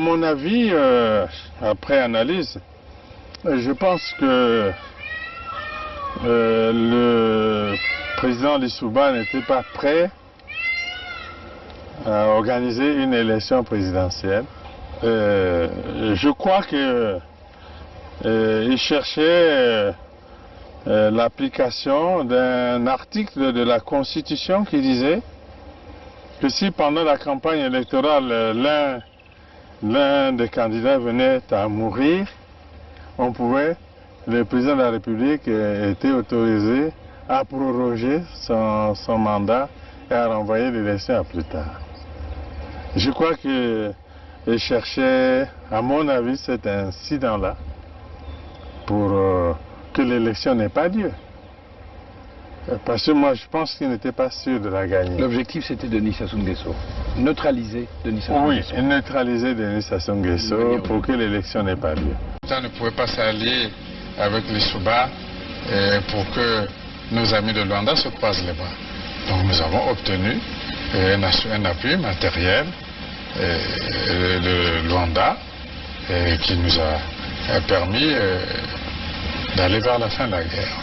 mon avis, après analyse, je pense que le président Lissouba n'était pas prêt à organiser une élection présidentielle. Je crois qu'il cherchait l'application d'un article de la Constitution qui disait que si pendant la campagne électorale l'un des candidats venait à mourir, le président de la République était autorisé à proroger son mandat et à renvoyer l'élection à plus tard. Je crois qu'il cherchait, à mon avis, cet incident-là pour que l'élection n'ait pas lieu. Parce que moi, je pense qu'il n'était pas sûr de la gagner. L'objectif, c'était Denis Sassou Nguesso. Neutraliser Denis Sassou Nguesso. Oui, neutraliser Denis Sassou Nguesso pour que l'élection n'ait pas lieu. On ne pouvait pas s'allier avec les Souba pour que nos amis de Luanda se croisent les bras. Donc nous avons obtenu un appui matériel de Luanda qui nous a permis d'aller vers la fin de la guerre.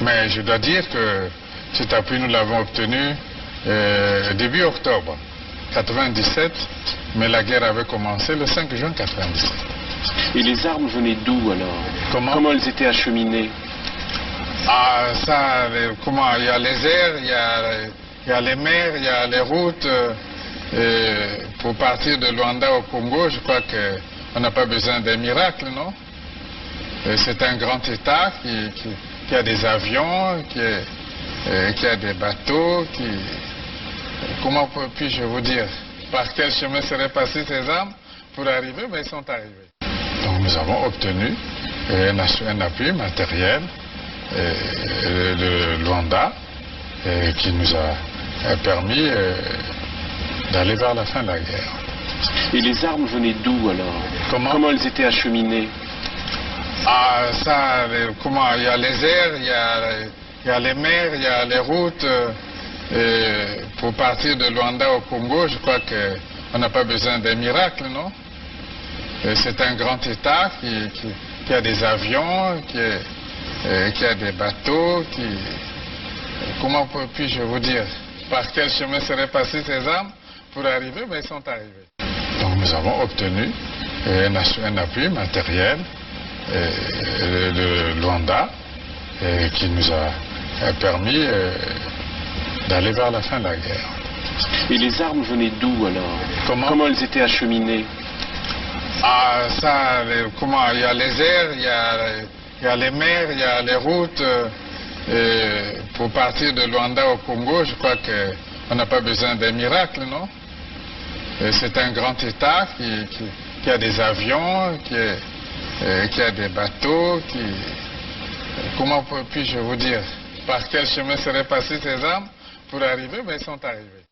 Mais je dois dire que cet appui, nous l'avons obtenu début octobre 1997, mais la guerre avait commencé le 5 juin 1997. Et les armes venaient d'où alors? Comment elles étaient acheminées? Ah, ça, comment? Il y a les airs, il y a les mers, il y a les routes. Pour partir de Luanda au Congo, je crois qu'on n'a pas besoin d'un miracle, non? C'est un grand État qui a des avions, qui a des bateaux, comment puis-je vous dire? Par quel chemin seraient passées ces armes pour arriver? Mais ils sont arrivés. Donc nous avons obtenu un appui matériel de Luanda qui nous a permis d'aller vers la fin de la guerre. Et les armes venaient d'où alors? Comment elles étaient acheminées? Ah, ça, comment? Il y a les airs, il y a les mers, il y a les routes. Pour partir de Luanda au Congo, je crois qu'on n'a pas besoin d'un miracle, non? C'est un grand État qui a des avions, qui a des bateaux, comment puis-je vous dire? Par quel chemin seraient passées ces armes pour arriver? Mais ils sont arrivés. Donc nous avons obtenu un appui matériel de Luanda qui nous a permis d'aller vers la fin de la guerre. Et les armes venaient d'où alors? Comment elles étaient acheminées? Ah, ça, comment? Il y a les airs, il y a les mers, il y a les routes. Pour partir de Luanda au Congo, je crois qu'on n'a pas besoin d'un miracle, non? C'est un grand État qui a des avions, qui a des bateaux, comment puis-je vous dire? Par quel chemin seraient passées ces armes pour arriver? Mais ils sont arrivés.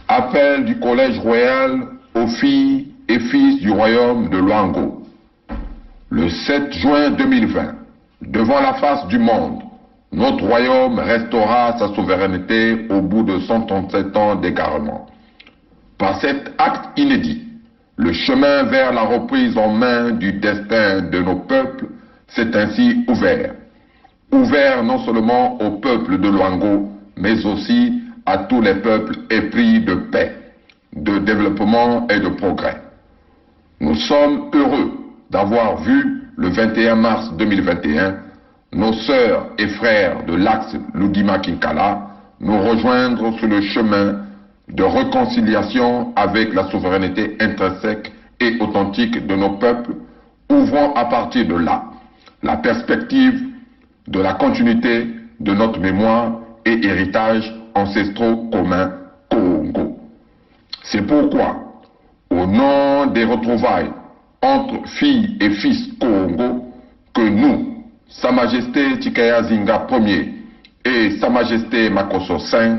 Appel du Collège royal aux filles et fils du royaume de Luango. Le 7 juin 2020, devant la face du monde, notre royaume restaura sa souveraineté au bout de 137 ans d'égarement. Par cet acte inédit, le chemin vers la reprise en main du destin de nos peuples s'est ainsi ouvert. Ouvert non seulement au peuple de Luango, mais aussi à tous les peuples épris de paix, de développement et de progrès. Nous sommes heureux d'avoir vu le 21 mars 2021 nos sœurs et frères de l'axe Lugima-Kinkala nous rejoindre sur le chemin de réconciliation avec la souveraineté intrinsèque et authentique de nos peuples, ouvrant à partir de là la perspective de la continuité de notre mémoire et héritage ancestraux communs Congo. C'est pourquoi, au nom des retrouvailles entre filles et fils Congo, que nous, Sa Majesté Tikaya Zinga Ier et Sa Majesté Makosso V,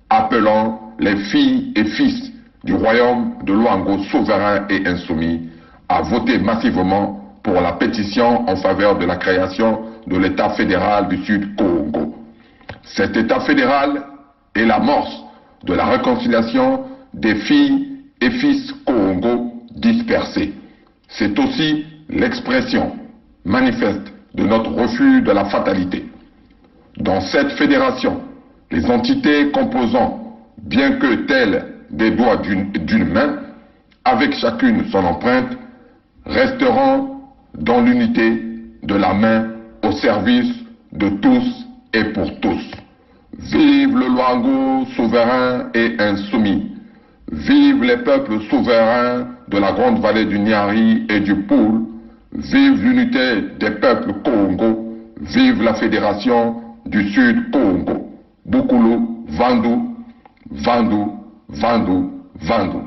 appelons les filles et fils du royaume de Luango souverain et insoumis à voter massivement pour la pétition en faveur de la création de l'État fédéral du Sud Congo. Cet État fédéral est l'amorce de la réconciliation des filles et fils Congo dispersés. C'est aussi l'expression manifeste de notre refus de la fatalité. Dans cette fédération, les entités composant, bien que telles des doigts d'une main, avec chacune son empreinte, resteront dans l'unité de la main au service de tous et pour tous. Vive le Luango souverain et insoumis. Vive les peuples souverains de la grande vallée du Nyari et du Poul. Vive l'unité des peuples Congo. Vive la fédération du Sud Congo. Bukulu, Vandu, Vandu, Vandu, Vandu.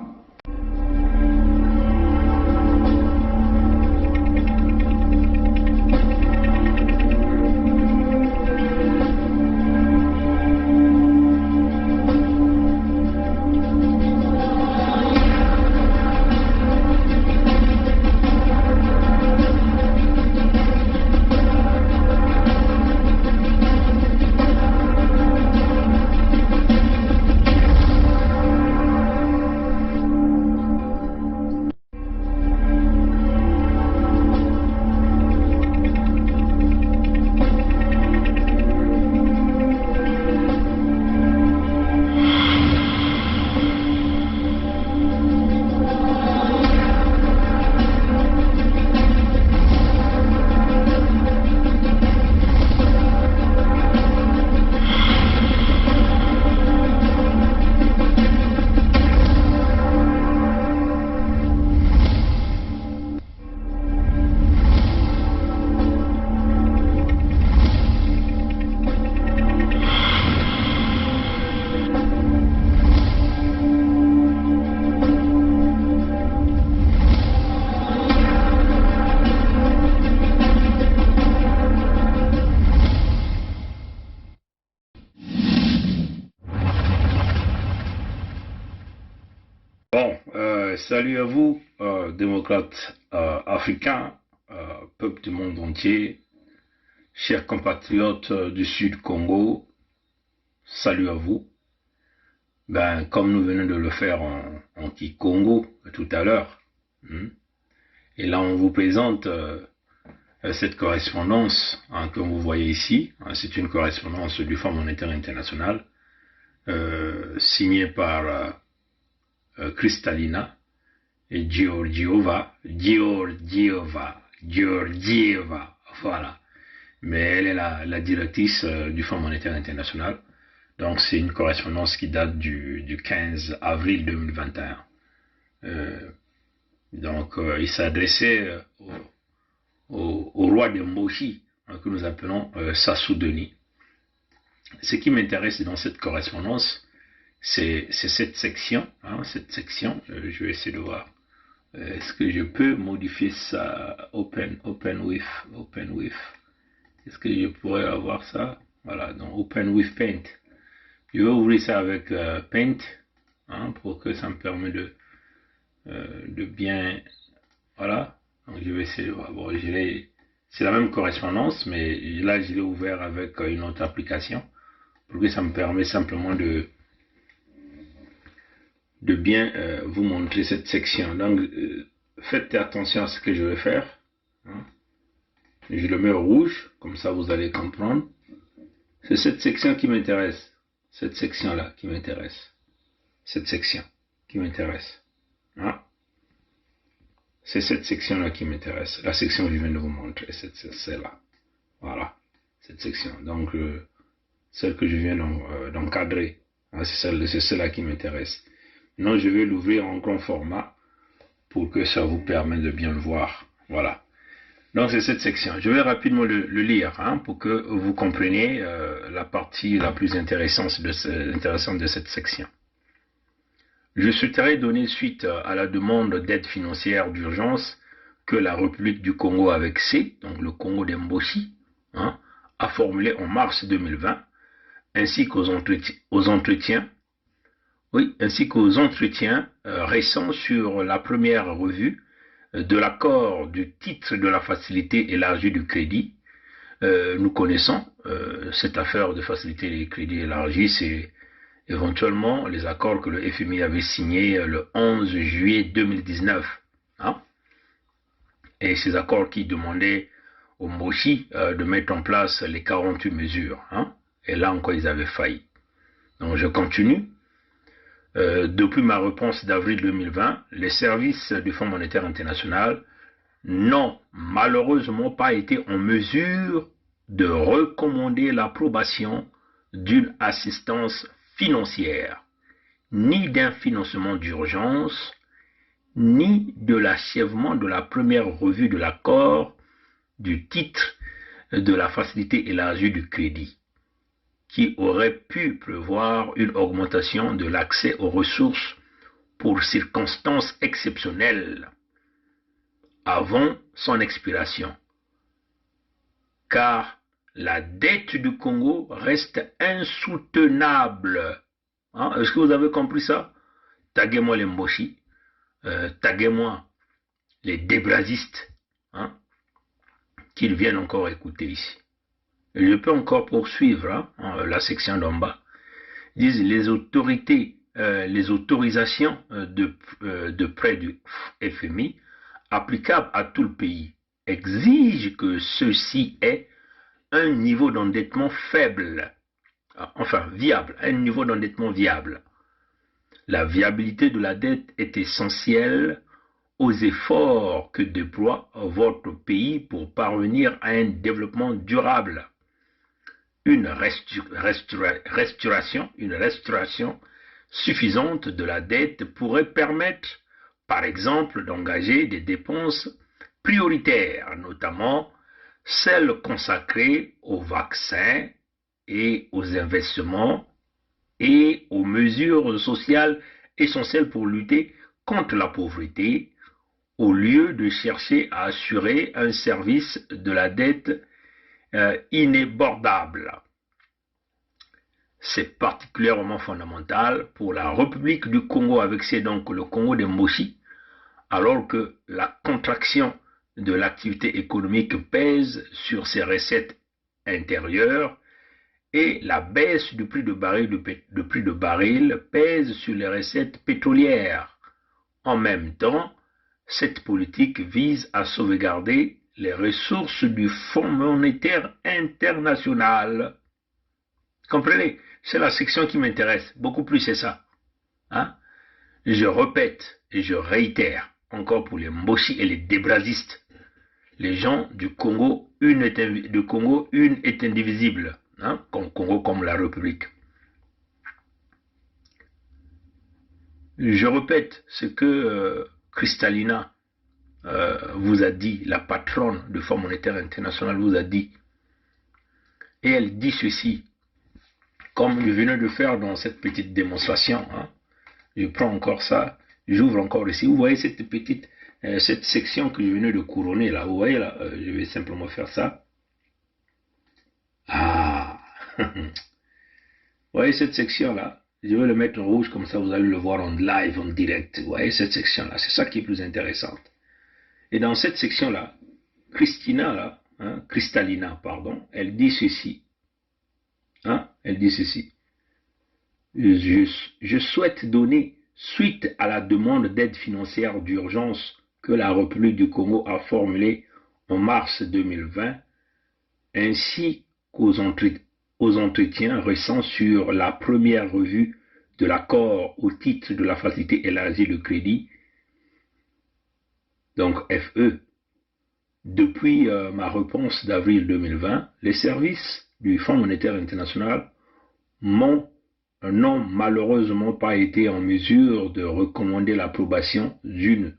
Salut à vous, démocrates africains, peuple du monde entier, chers compatriotes du Sud Congo, salut à vous. Ben, comme nous venons de le faire en Kikongo tout à l'heure, et là on vous présente cette correspondance que vous voyez ici. C'est une correspondance du Fonds monétaire international signée par Kristalina et Georgieva, voilà. Mais elle est la directrice du Fonds monétaire international. Donc c'est une correspondance qui date du 15 avril 2021. Donc il s'adressait au roi de Mboshi, que nous appelons Sassou Denis. Ce qui m'intéresse dans cette correspondance, c'est cette section. Je vais essayer de voir. Est-ce que je peux modifier ça? Open with. Est-ce que je pourrais avoir ça? Voilà, donc Open with Paint. Je vais ouvrir ça avec Paint, pour que ça me permette de bien. Voilà, donc je vais essayer de voir. Bon, c'est la même correspondance, mais là je l'ai ouvert avec une autre application pour que ça me permet simplement de bien vous montrer cette section. Donc faites attention à ce que je vais faire. Je le mets au rouge, comme ça vous allez comprendre. C'est cette section qui m'intéresse. Cette section là qui m'intéresse. Cette section qui m'intéresse. C'est cette section là qui m'intéresse. La section que je viens de vous montrer, c'est là. Voilà, cette section. Donc celle que je viens d'encadrer. Hein, c'est celle-là qui m'intéresse. Maintenant, je vais l'ouvrir en grand format pour que ça vous permette de bien le voir. Voilà. Donc, c'est cette section. Je vais rapidement le lire hein, pour que vous compreniez la partie la plus intéressante de cette section. Je souhaiterais donner suite à la demande d'aide financière d'urgence que la République du Congo avec C, donc le Congo d'Mboshi, hein, a formulé en mars 2020, ainsi qu'aux entretiens récents sur la première revue de l'accord du titre de la facilité élargie du crédit. Nous connaissons cette affaire de facilité du crédit élargi, c'est éventuellement les accords que le FMI avait signés le 11 juillet 2019. Hein? Et ces accords qui demandaient au Mboshi de mettre en place les 48 mesures. Hein? Et là encore, ils avaient failli. Donc je continue. Depuis ma réponse d'avril 2020, les services du Fonds monétaire international n'ont malheureusement pas été en mesure de recommander l'approbation d'une assistance financière, ni d'un financement d'urgence, ni de l'achèvement de la première revue de l'accord du titre de la facilité élargie du crédit, qui aurait pu prévoir une augmentation de l'accès aux ressources pour circonstances exceptionnelles avant son expiration. Car la dette du Congo reste insoutenable. Hein? Est-ce que vous avez compris ça? Taguez-moi les Mboshi, taguez-moi les débrasistes, hein? Qu'ils viennent encore écouter ici. Et je peux encore poursuivre hein, la section d'en bas. Ils disent les autorisations de prêt du FMI applicables à tout le pays exigent que ceci ait un niveau d'endettement faible, enfin viable, un niveau d'endettement viable. La viabilité de la dette est essentielle aux efforts que déploie votre pays pour parvenir à un développement durable. Une restauration suffisante de la dette pourrait permettre, par exemple, d'engager des dépenses prioritaires, notamment celles consacrées aux vaccins et aux investissements et aux mesures sociales essentielles pour lutter contre la pauvreté, au lieu de chercher à assurer un service de la dette inébordable. C'est particulièrement fondamental pour la République du Congo, avec donc le Congo d'Mboshi, alors que la contraction de l'activité économique pèse sur ses recettes intérieures et la baisse du prix de baril pèse sur les recettes pétrolières. En même temps, cette politique vise à sauvegarder les ressources du Fonds monétaire international. Comprenez? C'est la section qui m'intéresse. Beaucoup plus, c'est ça. Hein? Je répète et je réitère encore pour les Mboshi et les débrasistes. Les gens du Congo, une est indivisible. Hein? Congo comme la République. Je répète ce que Kristalina vous a dit, la patronne du Fonds monétaire international vous a dit. Et elle dit ceci, comme je venais de faire dans cette petite démonstration. Hein. Je prends encore ça, j'ouvre encore ici. Vous voyez cette petite, cette section que je venais de couronner là. Vous voyez là, je vais simplement faire ça. Ah, vous voyez cette section là. Je vais le mettre en rouge comme ça, vous allez le voir en live, en direct. Vous voyez cette section là, c'est ça qui est plus intéressante. Et dans cette section là, Kristalina, pardon, elle dit ceci. Hein? Elle dit ceci. Je souhaite donner suite à la demande d'aide financière d'urgence que la République du Congo a formulée en mars 2020, ainsi qu'aux entretiens récents sur la première revue de l'accord au titre de la facilité élargie de crédit, donc FE. Depuis ma réponse d'avril 2020, les services du Fonds monétaire international n'ont malheureusement pas été en mesure de recommander l'approbation d'une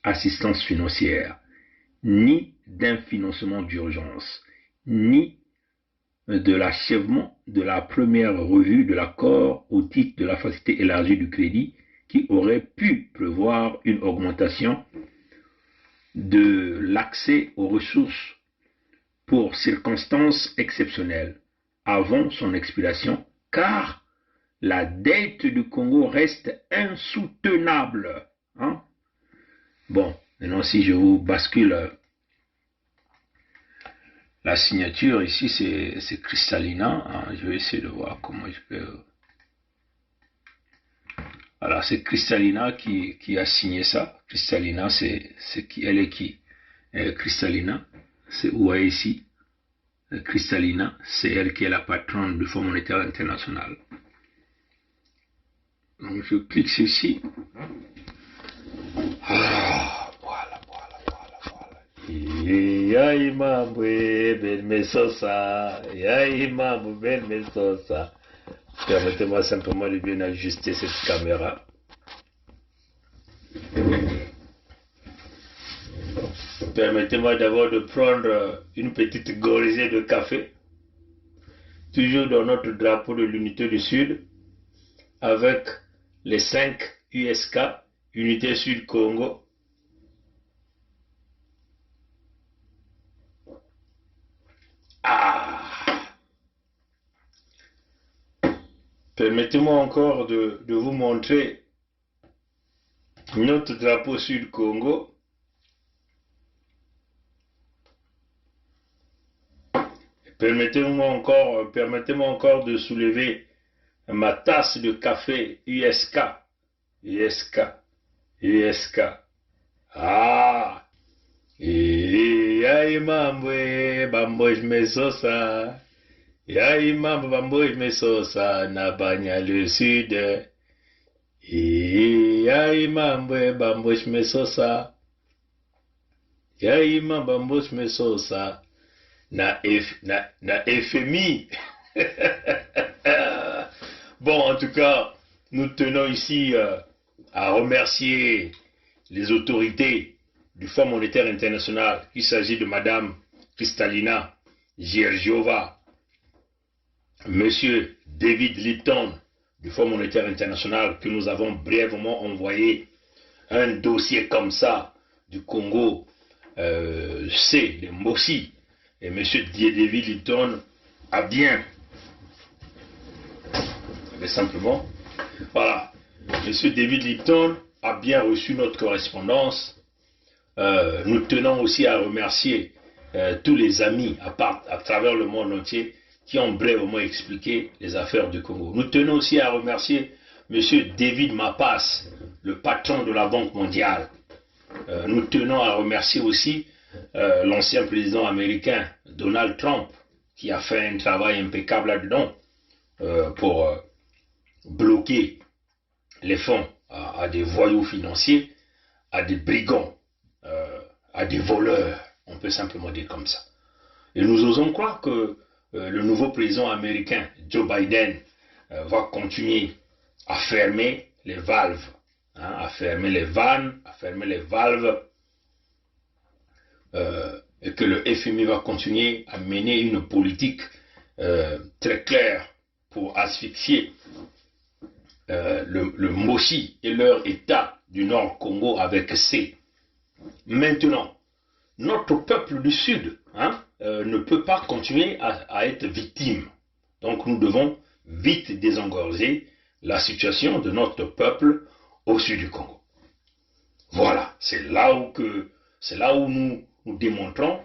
assistance financière, ni d'un financement d'urgence, ni de l'achèvement de la première revue de l'accord au titre de la facilité élargie du crédit qui aurait pu prévoir une augmentation de l'accès aux ressources pour circonstances exceptionnelles avant son expiration, car la dette du Congo reste insoutenable. Hein? Bon, maintenant si je vous bascule la signature ici, c'est Kristalina. Hein? Je vais essayer de voir comment je peux... Voilà, c'est Kristalina qui a signé ça. Kristalina, c'est qui? Elle est qui? Kristalina, c'est où est ici? Kristalina, c'est elle qui est la patronne du Fonds monétaire international. Donc je clique ici. Ah, voilà. Yai mamwe ben mesosa, yai mamwe ben mesosa. Permettez-moi simplement de bien ajuster cette caméra. Permettez-moi d'abord de prendre une petite gorgée de café, toujours dans notre drapeau de l'unité du Sud, avec les 5 USK, Unité Sud-Congo. Permettez-moi encore de vous montrer notre drapeau Sud-Congo. Permettez-moi encore de soulever ma tasse de café USK. Ah! Yai mamwe bamboj mesosa. Yai mamwe bamboj mesosa na banya le sud. Yai mamwe bamboj mesosa. Yai mamwe bamboj mesosa na FMI. Bon, en tout cas, nous tenons ici à remercier les autorités du Fonds monétaire international. Il s'agit de Madame Kristalina Georgieva, Monsieur David Lipton du Fonds monétaire international, que nous avons brièvement envoyé un dossier comme ça du Congo, c'est le Mboshi. Et Monsieur David Lipton a bien, simplement, voilà, Monsieur David Lipton a bien reçu notre correspondance. Nous tenons aussi à remercier tous les amis à travers le monde entier qui ont brièvement expliqué les affaires du Congo. Nous tenons aussi à remercier M. David Mapas, le patron de la Banque mondiale. Nous tenons à remercier aussi l'ancien président américain Donald Trump, qui a fait un travail impeccable là-dedans pour bloquer les fonds à des voyous financiers, à des brigands, à des voleurs, on peut simplement dire comme ça. Et nous osons croire que le nouveau président américain, Joe Biden, va continuer à fermer les valves, hein, à fermer les vannes, à fermer les valves, et que le FMI va continuer à mener une politique très claire pour asphyxier le Moshi et leur État du Nord Congo avec C. Maintenant, notre peuple du Sud ne peut pas continuer à être victime. Donc nous devons vite désengorger la situation de notre peuple au sud du Congo. Voilà, c'est là où nous démontrons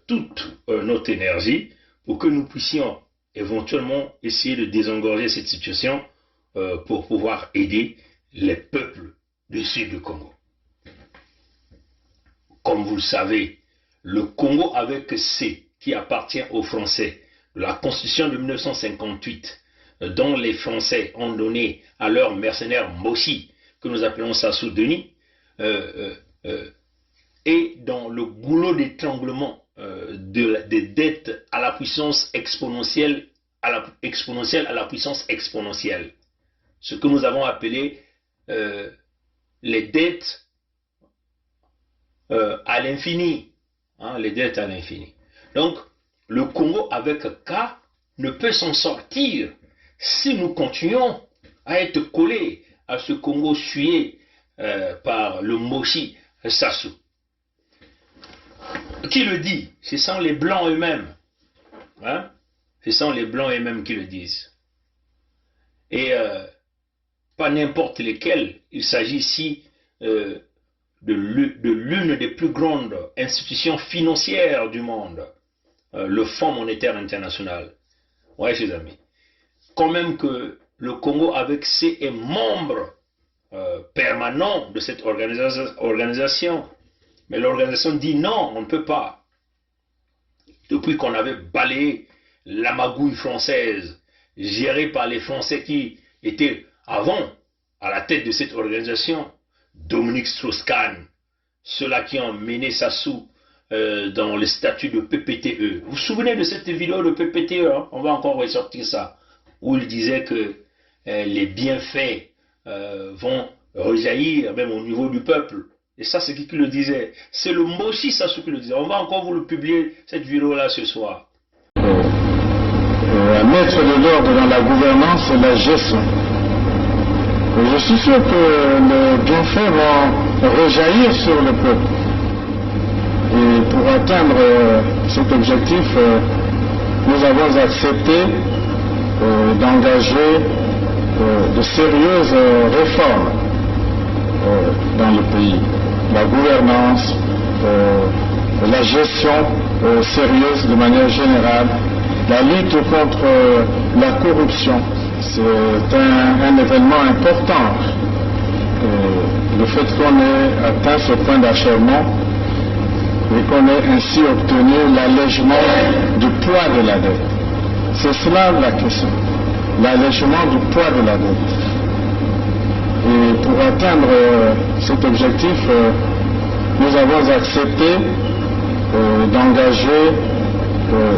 toute notre énergie pour que nous puissions éventuellement essayer de désengorger cette situation pour pouvoir aider les peuples du sud du Congo. Comme vous le savez, le Congo avec C, qui appartient aux Français, de la Constitution de 1958, dont les Français ont donné à leur mercenaire Moshi, que nous appelons Sassou Denis, et dans le goulot d'étranglement des dettes à la puissance exponentielle à la exponentielle à la puissance exponentielle. Ce que nous avons appelé les dettes à l'infini. Hein, les dettes à l'infini. Donc, le Congo avec K ne peut s'en sortir si nous continuons à être collés à ce Congo sué par le Moshi Sassou. Qui le dit? Ce sont les Blancs eux-mêmes. Hein? Ce sont les Blancs eux-mêmes qui le disent. Et pas n'importe lesquels. Il s'agit ici de l'une des plus grandes institutions financières du monde, le Fonds monétaire international. Ouais, chers amis. Quand même que le Congo, avec ses est membre permanent de cette organisation, mais l'organisation dit non, on ne peut pas. Depuis qu'on avait balayé la magouille française, gérée par les Français qui étaient avant à la tête de cette organisation, Dominique Strauss-Kahn, ceux-là qui ont mené Sassou dans le statut de PPTE. Vous vous souvenez de cette vidéo de PPTE, hein? On va encore ressortir ça, où il disait que les bienfaits vont rejaillir même au niveau du peuple. Et ça, c'est qui le disait? C'est le Moshi Sassou qui le disait. On va encore vous le publier, cette vidéo-là, ce soir. Mettre de l'ordre dans la gouvernance et la gestion. Je suis sûr que les bienfaits vont rejaillir sur le peuple. Et pour atteindre cet objectif, nous avons accepté d'engager de sérieuses réformes dans le pays. La gouvernance, la gestion sérieuse de manière générale, la lutte contre la corruption. C'est un événement important. Le fait qu'on ait atteint ce point d'achèvement et qu'on ait ainsi obtenu l'allègement du poids de la dette. C'est cela la question, l'allègement du poids de la dette. Et pour atteindre cet objectif, nous avons accepté d'engager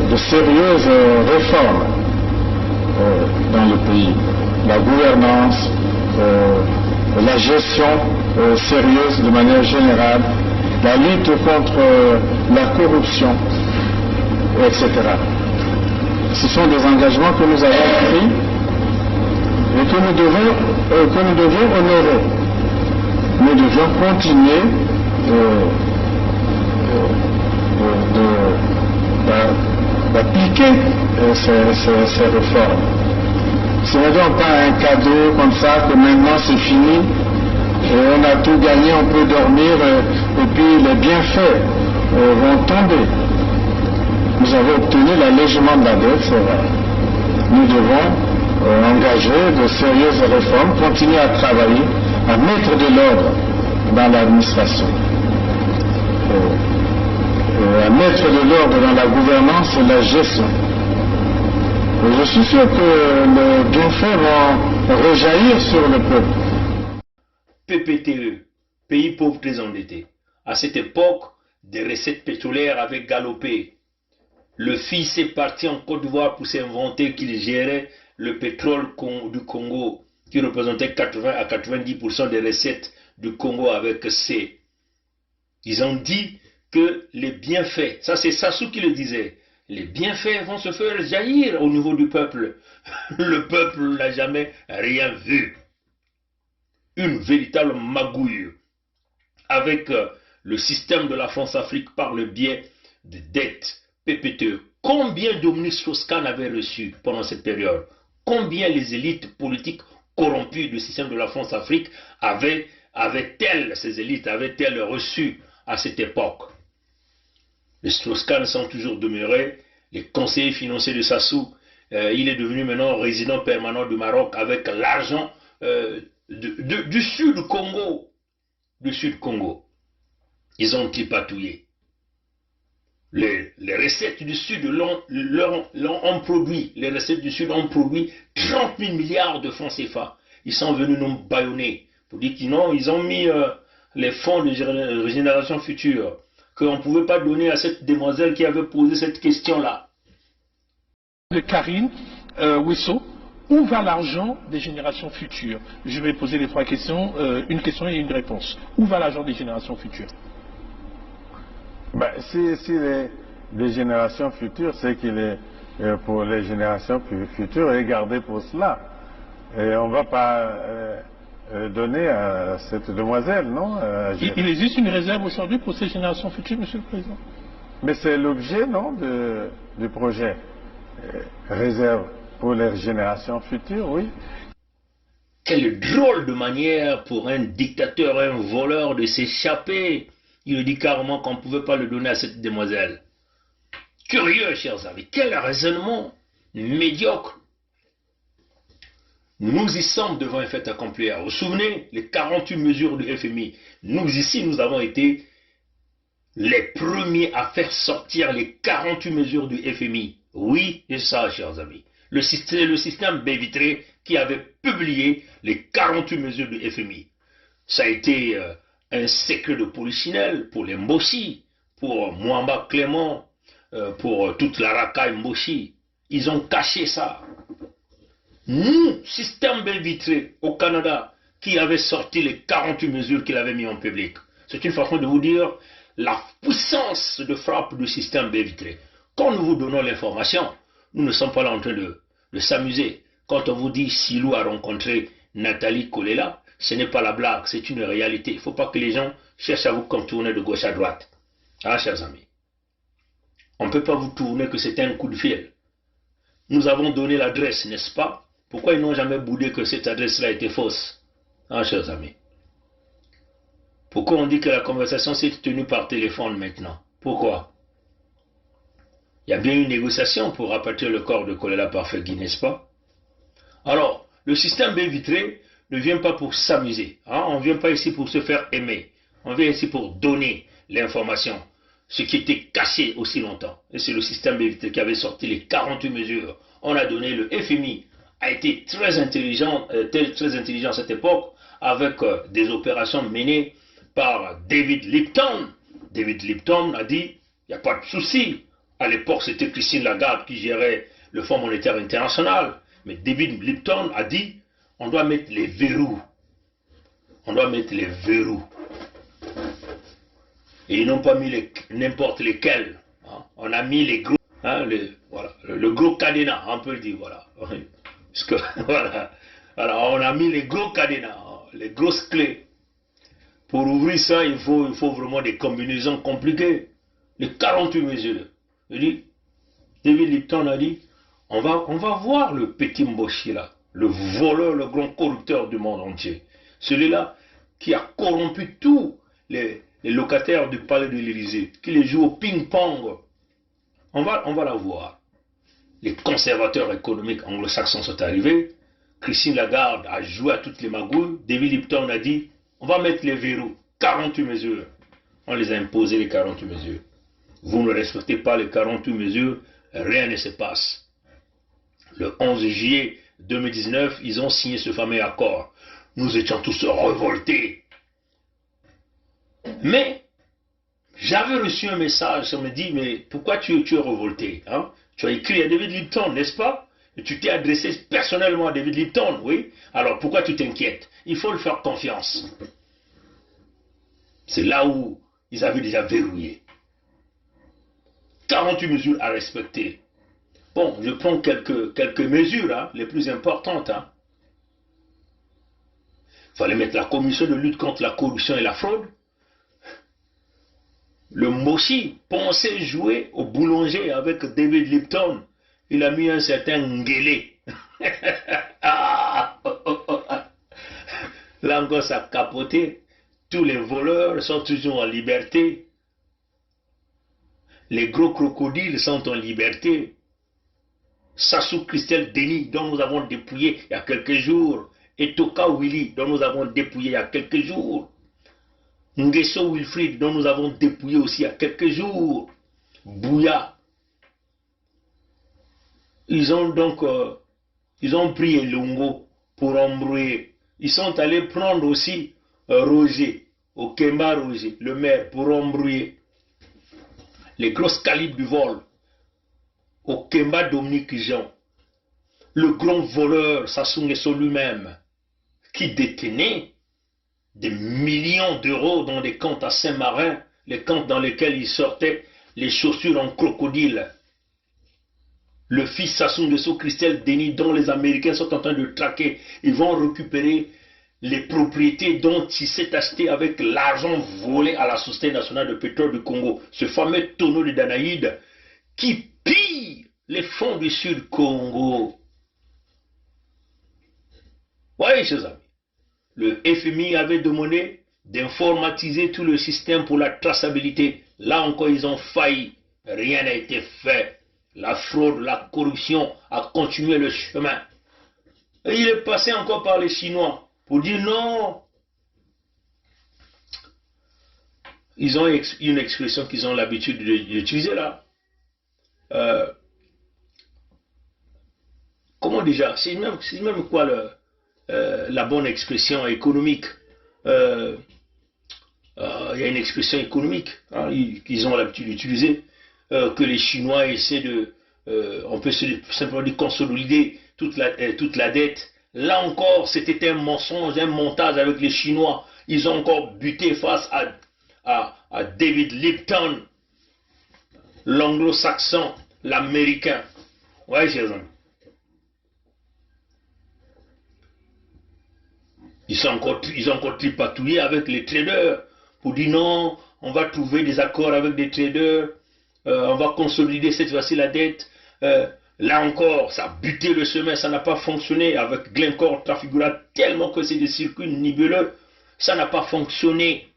de sérieuses réformes dans le pays. La gouvernance, la gestion sérieuse de manière générale, la lutte contre la corruption, etc. Ce sont des engagements que nous avons pris et que nous devons honorer. Nous devons continuer d'appliquer ces réformes. Ce n'est donc pas un cadeau comme ça que maintenant c'est fini et on a tout gagné, on peut dormir et puis les bienfaits vont tomber. Nous avons obtenu l'allègement de la dette, c'est vrai. Nous devons engager de sérieuses réformes, continuer à travailler, à mettre de l'ordre dans l'administration, à mettre de l'ordre dans la gouvernance et la gestion. Et je suis sûr que les bienfaits vont rejaillir sur le peuple. PPTE, pays pauvres très endettés. À cette époque, des recettes pétrolières avaient galopé. Le fils est parti en Côte d'Ivoire pour s'inventer qu'il gérait le pétrole du Congo, qui représentait 80 à 90% des recettes du Congo avec C. Ils ont dit que les bienfaits, ça c'est Sassou qui le disait, les bienfaits vont se faire jaillir au niveau du peuple. Le peuple n'a jamais rien vu. Une véritable magouille avec le système de la France-Afrique par le biais de dettes PPTE. Combien Dominique Strauss-Kahn avait reçu pendant cette période? Combien les élites politiques corrompues du système de la France-Afrique avaient-elles, ces élites avaient-elles reçu à cette époque? Les Strauss-Kahn sont toujours demeurés les conseillers financiers de Sassou. Il est devenu maintenant résident permanent du Maroc avec l'argent du sud Congo. Du sud Congo. Ils ont tripatouillé. Les recettes du Sud ont produit, les recettes du Sud ont produit 30 000 milliards de francs CFA. Ils sont venus nous bâillonner pour dire qu'ils ont mis les fonds de génération future, qu'on ne pouvait pas donner à cette demoiselle qui avait posé cette question-là. De Karine, Wisso, où va l'argent des générations futures? Je vais poser les 3 questions, une question et une réponse. Où va l'argent des générations futures? Ben, si les générations futures, c'est qu'il est pour les générations futures et gardé pour cela. Et on ne va pas donner à cette demoiselle, non? Il existe une réserve aujourd'hui pour ces générations futures, Monsieur le Président? Mais c'est l'objet, non, du projet. Réserve pour les générations futures, oui. Quelle drôle de manière pour un dictateur, un voleur de s'échapper. Il dit carrément qu'on ne pouvait pas le donner à cette demoiselle. Curieux, chers amis, quel raisonnement médiocre. Nous y sommes devant un fait accompli. Vous vous souvenez, les 48 mesures du FMI. Nous ici, nous avons été les premiers à faire sortir les 48 mesures du FMI. Oui, c'est ça, chers amis. Le système Bévitré qui avait publié les 48 mesures du FMI. Ça a été un secret de polichinelle pour les Mboshi, pour Mwamba Clément, pour toute la racaille Mboshi. Ils ont caché ça. Nous, système Bévitré au Canada, qui avait sorti les 48 mesures qu'il avait mis en public. C'est une façon de vous dire la puissance de frappe du système Bévitré. Quand nous vous donnons l'information, nous ne sommes pas là en train de s'amuser. Quand on vous dit Silou a rencontré Nathalie Kolela, ce n'est pas la blague, c'est une réalité. Il ne faut pas que les gens cherchent à vous contourner de gauche à droite. Ah, chers amis, on ne peut pas vous tourner que c'est un coup de fil. Nous avons donné l'adresse, n'est-ce pas? Pourquoi ils n'ont jamais boudé que cette adresse-là était fausse? Ah, chers amis. Pourquoi on dit que la conversation s'est tenue par téléphone maintenant? Pourquoi? Il y a bien une négociation pour rapatrier le corps de Kolela Parfegui, n'est-ce pas? Alors, le système Bévitré ne vient pas pour s'amuser. Hein? On ne vient pas ici pour se faire aimer. On vient ici pour donner l'information. Ce qui était caché aussi longtemps. Et c'est le système Bévitré qui avait sorti les 48 mesures. On a donné, le FMI a été très intelligent à cette époque, avec des opérations menées par David Lipton. David Lipton a dit, il n'y a pas de souci. À l'époque, c'était Christine Lagarde qui gérait le Fonds monétaire international. Mais David Lipton a dit, on doit mettre les verrous. On doit mettre les verrous. Et ils n'ont pas mis n'importe lesquels. Hein. On a mis les gros, hein, voilà, le gros cadenas, on peut le dire, voilà. Parce que, voilà. Alors, on a mis les gros cadenas, hein, les grosses clés. Pour ouvrir ça, il faut vraiment des combinaisons compliquées. Les 48 mesures. David Lipton a dit, on va voir le petit Mboshi là, le voleur, le grand corrupteur du monde entier. Celui-là qui a corrompu tous les locataires du palais de l'Élysée, qui les joue au ping-pong. On va la voir. Les conservateurs économiques anglo-saxons sont arrivés. Christine Lagarde a joué à toutes les magouilles. David Lipton a dit, on va mettre les verrous. 48 mesures. On les a imposées, les 48 mesures. Vous ne respectez pas les 48 mesures, rien ne se passe. Le 11 juillet 2019, ils ont signé ce fameux accord. Nous étions tous révoltés. Mais, j'avais reçu un message, on me dit, mais pourquoi tu es révolté, hein? Tu as écrit à David Lipton, n'est-ce pas? Et tu t'es adressé personnellement à David Lipton, oui? Alors pourquoi tu t'inquiètes? Il faut le faire confiance. C'est là où ils avaient déjà verrouillé. 48 mesures à respecter. Bon, je prends quelques mesures, hein, les plus importantes. Hein. Il fallait mettre la commission de lutte contre la corruption et la fraude. Le Mboshi pensait jouer au boulanger avec David Lipton. Il a mis un certain Ngele. Là encore, ça a capoté. Tous les voleurs sont toujours en liberté. Les gros crocodiles sont en liberté. Sassou Christelle Denis, dont nous avons dépouillé il y a quelques jours. Et Toka Willy, dont nous avons dépouillé il y a quelques jours. Nguesso Wilfried, dont nous avons dépouillé aussi il y a quelques jours. Bouya. Ils ont donc pris Elongo pour embrouiller. Ils sont allés prendre aussi Roger, Okemba Roger, le maire, pour embrouiller. Les grosses calibres du vol. Okemba Dominique Jean. le grand voleur Sassou Nguesso lui-même, qui détenait des millions d'euros dans des comptes à Saint-Marin, les comptes dans lesquels il sortait les chaussures en crocodile. Le fils Sassou Nguesso, Christelle Denis, dont les Américains sont en train de traquer, ils vont récupérer les propriétés dont il s'est acheté avec l'argent volé à la Société nationale de pétrole du Congo, ce fameux tonneau de Danaïde qui pille les fonds du Sud Congo. Oui, chers amis, le FMI avait demandé d'informatiser tout le système pour la traçabilité. Là encore, ils ont failli. Rien n'a été fait. La fraude, la corruption a continué le chemin. Et il est passé encore par les Chinois pour dire non. Ils ont une expression qu'ils ont l'habitude d'utiliser là. Comment déjà? C'est même quoi la bonne expression économique? Il y a une expression économique hein, qu'ils ont l'habitude d'utiliser, que les Chinois essaient de, on peut simplement dire consolider toute la dette. Là encore, c'était un mensonge, un montage avec les Chinois. Ils ont encore buté face à David Lipton, l'anglo-saxon, l'américain. Ouais, chers amis. Ils ont encore tripatouillé avec les traders pour dire non, on va trouver des accords avec des traders, on va consolider cette fois-ci la dette. Là encore, ça a buté le chemin, ça n'a pas fonctionné avec Glencore Trafigura tellement que c'est des circuits nébuleux, ça n'a pas fonctionné.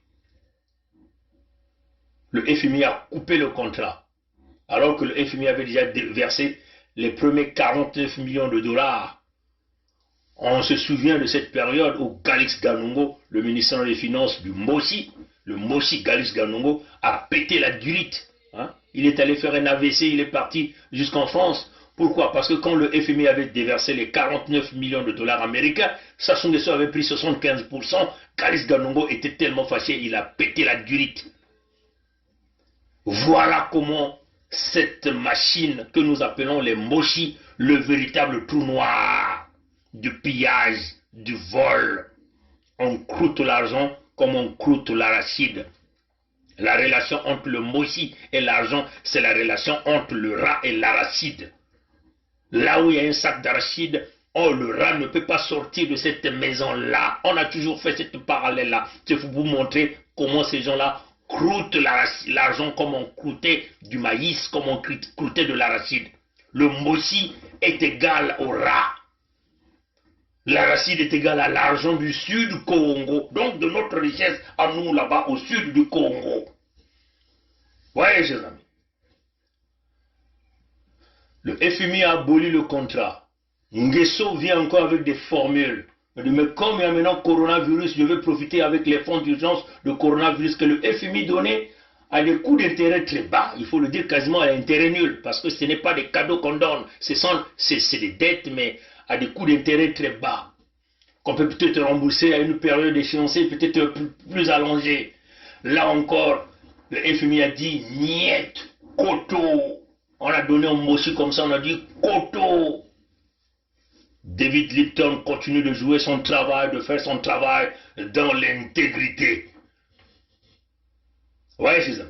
Le FMI a coupé le contrat, alors que le FMI avait déjà versé les premiers 49 millions de dollars. On se souvient de cette période où Galix Ganongo, le ministre des Finances du Mossi, le Mossi Galix Ganongo, a pété la durite. Hein? Il est allé faire un AVC, il est parti jusqu'en France. Pourquoi? Parce que quand le FMI avait déversé les 49 millions de dollars américains, Sassou Nguesso avait pris 75%, Galix Ganongo était tellement fâché, il a pété la durite. Voilà comment cette machine que nous appelons les Moshi, le véritable trou noir du pillage, du vol. On croûte l'argent comme on croûte l'arachide. La relation entre le mochi et l'argent, c'est la relation entre le rat et l'arachide. Là où il y a un sac d'arachide, oh, le rat ne peut pas sortir de cette maison-là. On a toujours fait cette parallèle-là. C'est pour vous montrer comment ces gens-là croûtent l'argent comme on croûtait du maïs, comme on croûtait de l'arachide. Le mochi est égal au rat. L'arachide est égal à l'argent du sud du Congo, donc de notre richesse à nous là-bas au sud du Congo. Voyez, chers amis. Le FMI a aboli le contrat. Nguesso vient encore avec des formules. Il dit, mais comme il y a maintenant coronavirus, je vais profiter avec les fonds d'urgence de coronavirus que le FMI donnait à des coûts d'intérêt très bas. Il faut le dire quasiment à l'intérêt nul, parce que ce n'est pas des cadeaux qu'on donne, c'est des dettes, mais à des coûts d'intérêt très bas, qu'on peut peut-être rembourser à une période d'échéancier peut-être plus allongée. Là encore, le FMI a dit, niet, koto. On a donné un mot comme ça, on a dit, koto. David Lipton continue de jouer son travail, de faire son travail dans l'intégrité. Ouais, c'est ça.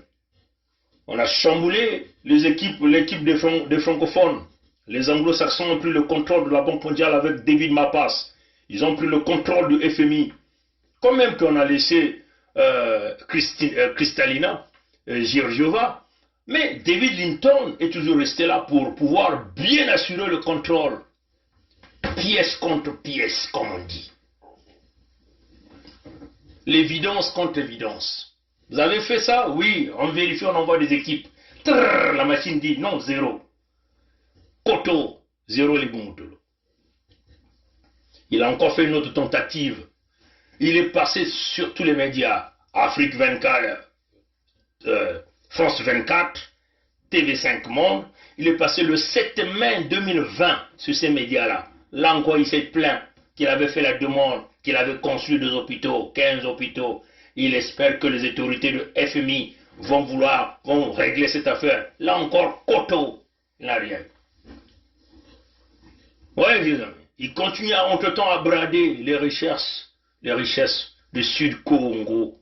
On a chamboulé l'équipe des francophones. Les anglo-saxons ont pris le contrôle de la Banque mondiale avec David Malpass. Ils ont pris le contrôle du FMI. Quand même qu'on a laissé Kristalina Georgieva. Mais David Linton est toujours resté là pour pouvoir bien assurer le contrôle. Pièce contre pièce, comme on dit. L'évidence contre évidence. Vous avez fait ça? Oui, on vérifie, on envoie des équipes. Trrr, la machine dit non, zéro. Koto, zéro les Bumutolo. Il a encore fait une autre tentative. Il est passé sur tous les médias. Afrique 24, France 24, TV5 Monde. Il est passé le 7 mai 2020 sur ces médias-là. Là encore, il s'est plaint qu'il avait fait la demande, qu'il avait construit 2 hôpitaux, 15 hôpitaux. Il espère que les autorités de FMI vont régler cette affaire. Là encore, Koto, il n'a rien. Ouais, les amis. Ils continuent entre-temps à brader les richesses du Sud Congo.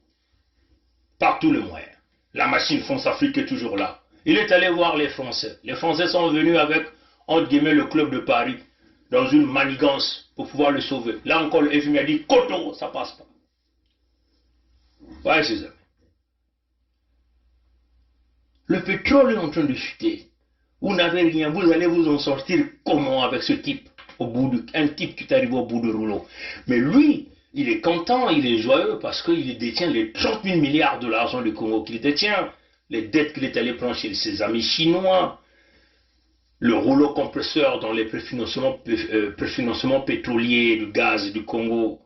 Par tous les moyens. La machine France-Afrique est toujours là. Il est allé voir les Français. Les Français sont venus avec, entre guillemets, le club de Paris, dans une manigance pour pouvoir le sauver. Là encore, le FMI a dit, coton, ça passe pas. Ouais, ses amis. Le pétrole est en train de chuter. Vous n'avez rien, vous allez vous en sortir comment avec ce type, un type qui est arrivé au bout du rouleau. Mais lui, il est content, il est joyeux parce qu'il détient les 30 000 milliards de l'argent du Congo qu'il détient, les dettes qu'il est allé prendre chez ses amis chinois, le rouleau compresseur dans les préfinancements pétroliers, du gaz du Congo.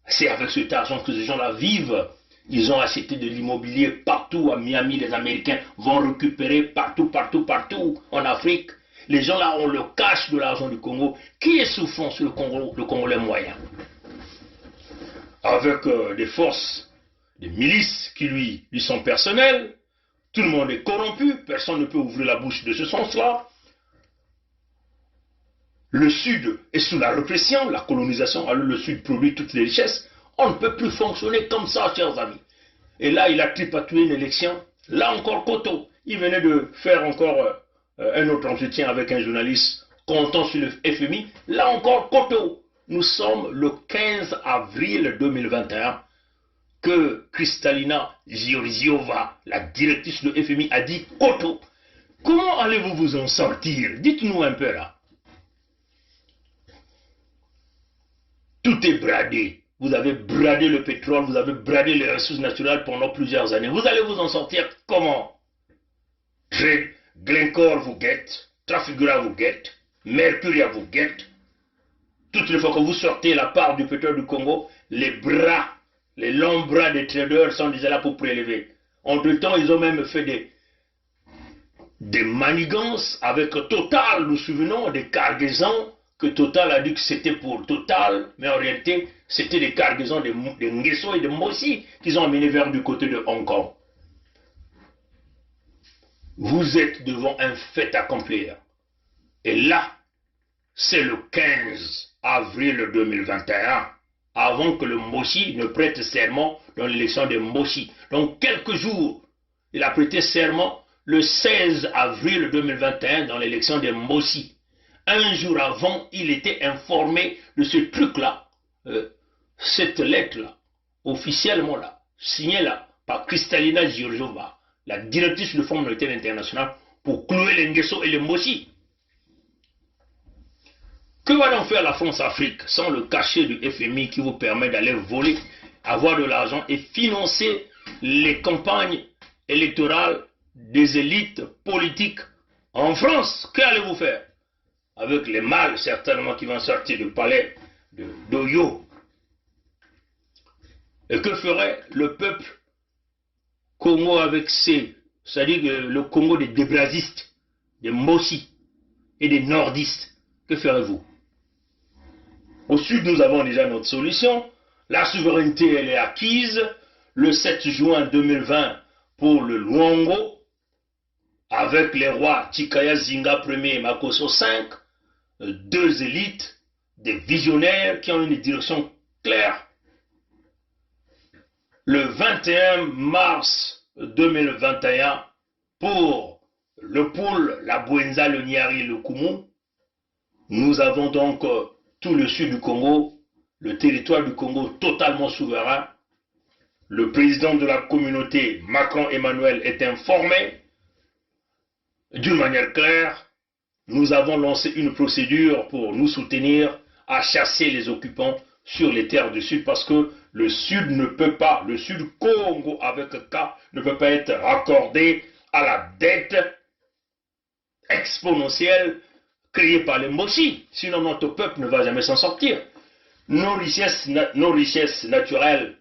C'est avec cet argent que ces gens-là vivent. Ils ont acheté de l'immobilier partout à Miami, les Américains vont récupérer partout en Afrique. Les gens là ont le cash de l'argent du Congo. Qui est souffrant sur le Congolais moyen? Avec des forces, des milices qui lui sont personnelles. Tout le monde est corrompu, personne ne peut ouvrir la bouche de ce sens-là. Le Sud est sous la répression, la colonisation, alors le Sud produit toutes les richesses. On ne peut plus fonctionner comme ça, chers amis. Et là, il a tripatoué une élection. Là encore, Koto. Il venait de faire encore un autre entretien avec un journaliste comptant sur le FMI. Là encore, Koto. Nous sommes le 15 avril 2021 que Kristalina Georgieva, la directrice de FMI, a dit « Koto, comment allez-vous vous en sortir? Dites-nous un peu là. » Tout est bradé. Vous avez bradé le pétrole, vous avez bradé les ressources naturelles pendant plusieurs années. Vous allez vous en sortir comment? Glencore vous guette, Trafigura vous guette, Mercuria vous guette. Toutes les fois que vous sortez la part du pétrole du Congo, les longs bras des traders sont déjà là pour prélever. Entre-temps, ils ont même fait des manigances avec Total. Nous nous souvenons des cargaisons que Total a dit que c'était pour Total, mais en réalité, c'était des cargaisons de Nguesso et de Mossi qu'ils ont amené vers du côté de Hong Kong. Vous êtes devant un fait accomplir. Et là, c'est le 15 avril 2021, avant que le Mossi ne prête serment dans l'élection de Mossi. Donc, quelques jours, il a prêté serment le 16 avril 2021 dans l'élection de Mossi. Un jour avant, il était informé de ce truc-là, cette lettre-là, officiellement là, signée là, par Kristalina Georgieva, la directrice du Fonds monétaire international, pour clouer les Nguesso et les Mossi. Que va donc faire la France-Afrique sans le cachet du FMI qui vous permet d'aller voler, avoir de l'argent et financer les campagnes électorales des élites politiques en France? Qu'allez-vous faire avec les mâles certainement qui vont sortir du palais d'Oyo? Et que ferait le peuple Congo avec c'est-à-dire le Congo des débrasistes, des Mossi et des nordistes? Que ferez-vous? Au sud, nous avons déjà notre solution. La souveraineté, elle est acquise. Le 7 juin 2020 pour le Luango, avec les rois Chikaya Zinga Ier et Makosso V, deux élites, des visionnaires qui ont une direction claire. Le 21 mars 2021 pour le Poul, la Bouenza, le Niari et le Koumou. Nous avons donc tout le sud du Congo, le territoire du Congo totalement souverain. Le président de la communauté, Macron Emmanuel, est informé d'une manière claire. Nous avons lancé une procédure pour nous soutenir à chasser les occupants sur les terres du sud parce que le sud ne peut pas, le sud Congo avec K ne peut pas être raccordé à la dette exponentielle créée par les Mossi. Sinon notre peuple ne va jamais s'en sortir. Nos richesses naturelles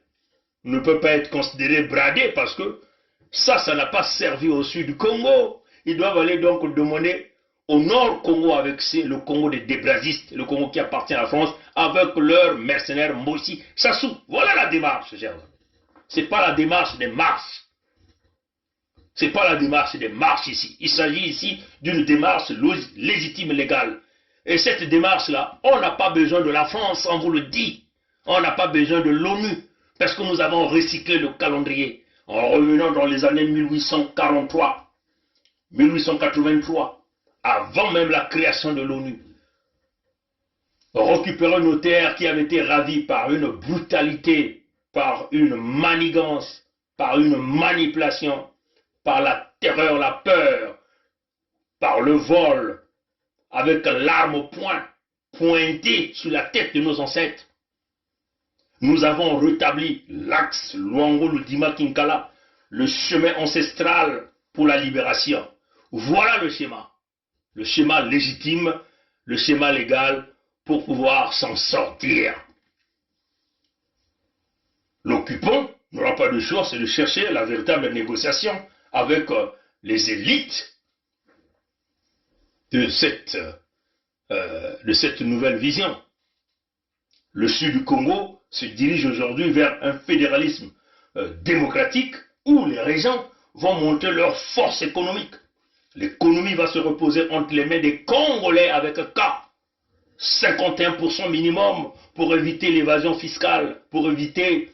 ne peuvent pas être considérées bradées parce que ça n'a pas servi au sud du Congo. Ils doivent aller donc demander au nord Congo avec le Congo des débrasistes, le Congo qui appartient à la France, avec leurs mercenaires Mossi. Sassou, voilà la démarche, chers amis. Ce n'est pas la démarche des marches. Ce n'est pas la démarche des marches ici. Il s'agit ici d'une démarche légitime et légale. Et cette démarche-là, on n'a pas besoin de la France, on vous le dit. On n'a pas besoin de l'ONU, parce que nous avons recyclé le calendrier. En revenant dans les années 1843, 1883, avant même la création de l'ONU. Récupérer nos terres qui avaient été ravies par une brutalité, par une manigance, par une manipulation, par la terreur, la peur, par le vol, avec l'arme au poing, pointée sur la tête de nos ancêtres. Nous avons rétabli l'axe Luango-Lundima-Kinkala, le chemin ancestral pour la libération. Voilà le schéma légitime, le schéma légal pour pouvoir s'en sortir. L'occupant n'aura pas de choix, c'est de chercher la véritable négociation avec les élites de cette nouvelle vision. Le sud du Congo se dirige aujourd'hui vers un fédéralisme démocratique où les régions vont monter leur force économique. L'économie va se reposer entre les mains des Congolais avec un cas. 51% minimum pour éviter l'évasion fiscale, pour éviter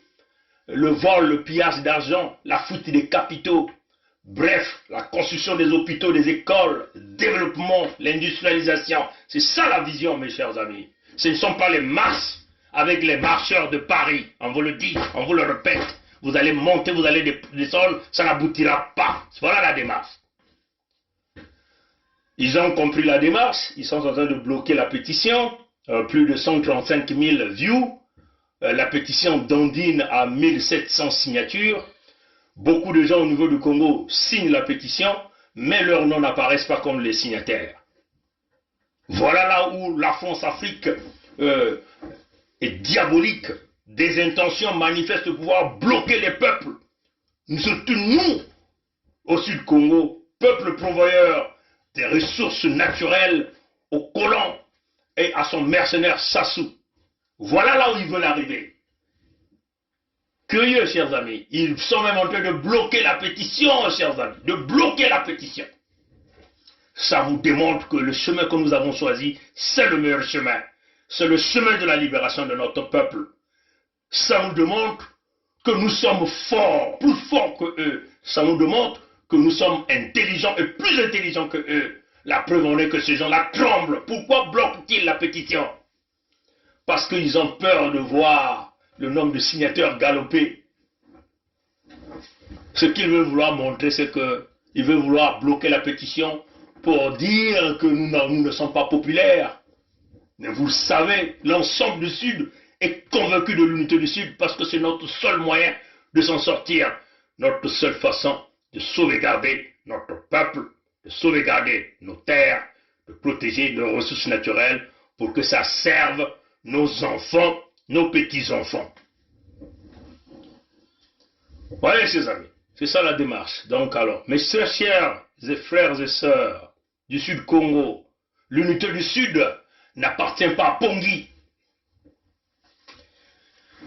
le vol, le pillage d'argent, la fuite des capitaux. Bref, la construction des hôpitaux, des écoles, le développement, l'industrialisation. C'est ça la vision, mes chers amis. Ce ne sont pas les masses avec les marcheurs de Paris. On vous le dit, on vous le répète. Vous allez monter, vous allez descendre, ça n'aboutira pas. Voilà la démarche. Ils ont compris la démarche, ils sont en train de bloquer la pétition, plus de 135 000 views, la pétition d'Ondine à 1700 signatures. Beaucoup de gens au niveau du Congo signent la pétition, mais leurs noms n'apparaissent pas comme les signataires. Voilà là où la France-Afrique est diabolique, des intentions manifestes de pouvoir bloquer les peuples. Surtout nous, au Sud Congo, peuple pourvoyeur des ressources naturelles aux colons et à son mercenaire Sassou. Voilà là où ils veulent arriver. Curieux, chers amis, ils sont même en train de bloquer la pétition, chers amis, de bloquer la pétition. Ça vous démontre que le chemin que nous avons choisi, c'est le meilleur chemin. C'est le chemin de la libération de notre peuple. Ça nous démontre que nous sommes forts, plus forts que eux. Ça nous démontre que nous sommes intelligents et plus intelligents que eux. La preuve en est que ces gens-là tremblent. Pourquoi bloquent-ils la pétition? Parce qu'ils ont peur de voir le nombre de signataires galoper. Ce qu'ils veulent vouloir montrer, c'est qu'ils veulent vouloir bloquer la pétition pour dire que nous ne sommes pas populaires. Mais vous le savez, l'ensemble du Sud est convaincu de l'unité du Sud parce que c'est notre seul moyen de s'en sortir, notre seule façon de sauvegarder notre peuple, de sauvegarder nos terres, de protéger nos ressources naturelles pour que ça serve nos enfants, nos petits-enfants. Voyez, chers amis, c'est ça la démarche. Donc alors, mes chers frères et sœurs du Sud Congo, l'unité du Sud n'appartient pas à Pongi.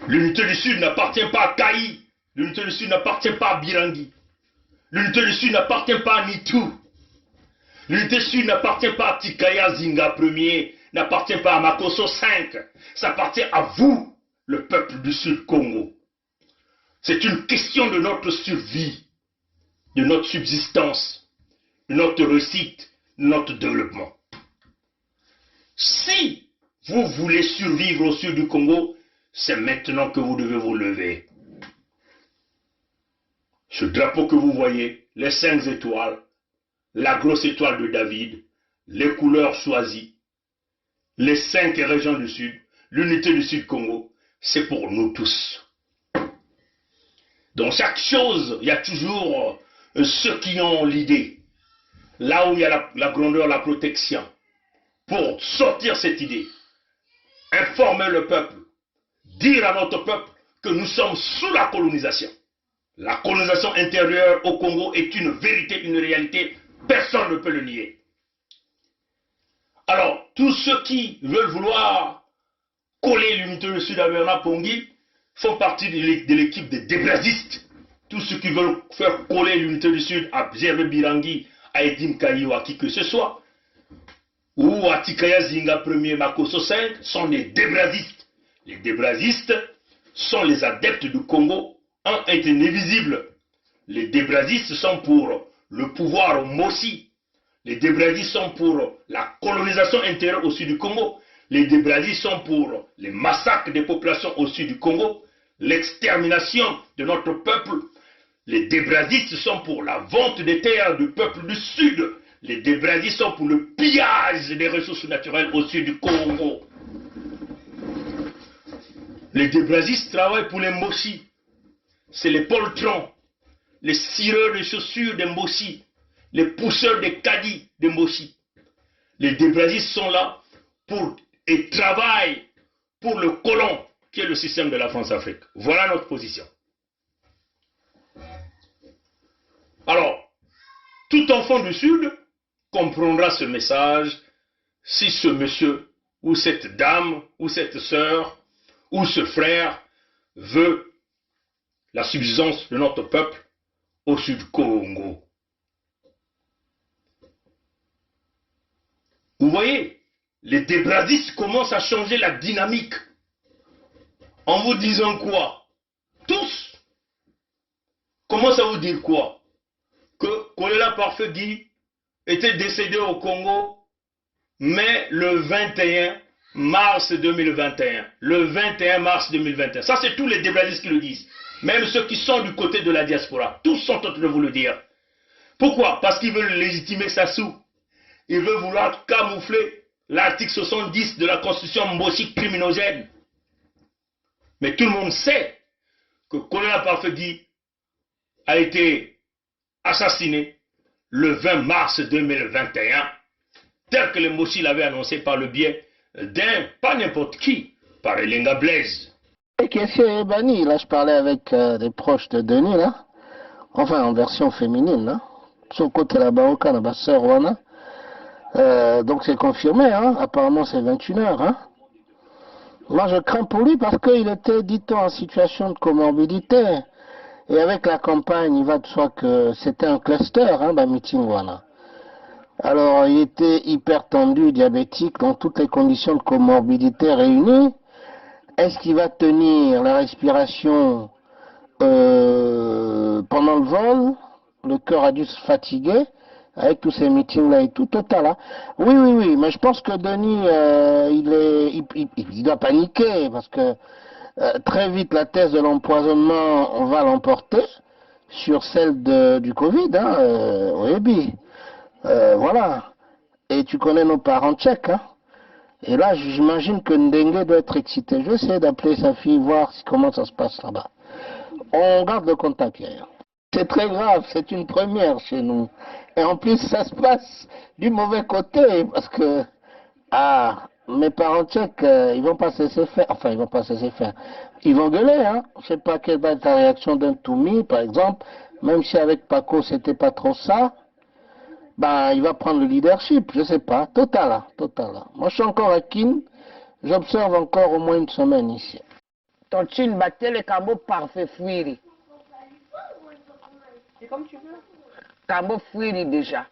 L'unité du Sud n'appartient pas à Kaï. L'unité du Sud n'appartient pas à Birangi. L'unité du Sud n'appartient pas à Nitu. L'unité du Sud n'appartient pas à Tikaya Zinga Ier, n'appartient pas à Makoso V. Ça appartient à vous, le peuple du Sud Congo. C'est une question de notre survie, de notre subsistance, de notre réussite, de notre développement. Si vous voulez survivre au sud du Congo, c'est maintenant que vous devez vous lever. Ce drapeau que vous voyez, les 5 étoiles, la grosse étoile de David, les couleurs choisies, les 5 régions du Sud, l'unité du Sud Congo, c'est pour nous tous. Dans chaque chose, il y a toujours ceux qui ont l'idée. Là où il y a la grandeur, la protection. Pour sortir cette idée, informer le peuple, dire à notre peuple que nous sommes sous la colonisation. La colonisation intérieure au Congo est une vérité, une réalité, personne ne peut le nier. Alors, tous ceux qui veulent vouloir coller l'unité du Sud à Bernard Pongi font partie de l'équipe des déplazistes. Tous ceux qui veulent faire coller l'unité du Sud à Gervais Birangi, à Edim Kayi ou à qui que ce soit, ou Atikaya Zinga 1er, Makoso 5 sont des débrasistes. Les débrasistes sont les adeptes du Congo en indivisible. Les débrasistes sont pour le pouvoir au Mossi. Les débrasistes sont pour la colonisation intérieure au sud du Congo. Les débrasistes sont pour les massacres des populations au sud du Congo, l'extermination de notre peuple. Les débrasistes sont pour la vente des terres du peuple du sud. Les débrasistes sont pour le pillage des ressources naturelles au sud du Congo. Les débrasistes travaillent pour les Mossi. C'est les poltrons, les cireurs de chaussures des Mossi, les pousseurs des caddies des Mossi. Les débrasistes sont là et travaillent pour le colon qui est le système de la France-Afrique. Voilà notre position. Alors, tout enfant du Sud comprendra ce message si ce monsieur ou cette dame ou cette sœur ou ce frère veut la subsistance de notre peuple au Sud Congo. Vous voyez, les débrasistes commencent à changer la dynamique en vous disant quoi? Tous commencent à vous dire quoi? Que Kolela Parfait Guy était décédé au Congo, mais le 21 mars 2021. Le 21 mars 2021. Ça, c'est tous les débrasistes qui le disent. Même ceux qui sont du côté de la diaspora. Tous sont en train de vous le dire. Pourquoi? Parce qu'ils veulent légitimer Sassou. Ils veulent vouloir camoufler l'article 70 de la Constitution Mossi criminogène. Mais tout le monde sait que Kolela Parfait Guy a été assassiné le 20 mars 2021, tel que les Mossi l'avaient annoncé par le biais d'un, pas n'importe qui, par Elenga Blaise. Et question banni, là je parlais avec des proches de Denis, là, enfin en version féminine, là, son côté là-bas, au Canada, ma sœur Wana. Donc c'est confirmé, hein, apparemment c'est 21h. Hein. Moi je crains pour lui parce qu'il était, dit-on, en situation de comorbidité. Et avec la campagne, il va de soi que c'était un cluster, hein, meeting Wana. Alors il était hyper tendu, diabétique, dans toutes les conditions de comorbidité réunies. Est-ce qu'il va tenir la respiration pendant le vol? Le cœur a dû se fatiguer avec tous ces meetings-là et tout, total. Hein. Oui, mais je pense que Denis, il doit paniquer parce que très vite la thèse de l'empoisonnement, on va l'emporter sur celle du Covid, hein, oui, voilà. Et tu connais nos parents tchèques, hein. Et là, j'imagine que Ndengue doit être excité. Je vais essayer d'appeler sa fille, voir comment ça se passe là-bas. On garde le contact, Pierre. C'est très grave, c'est une première chez nous. Et en plus, ça se passe du mauvais côté, parce que, mes parents tchèques, ils vont pas se laisser faire. Enfin, ils vont pas se laisser faire. Ils vont gueuler, hein. Je sais pas quelle va être la réaction d'un Toumi, par exemple. Même si avec Paco, c'était pas trop ça. Il va prendre le leadership, je sais pas, total. Moi, je suis encore à Kin, j'observe encore au moins une semaine ici. Ton chin battait le cambo parfait fuiri. C'est comme tu veux. Cambo fuiri déjà.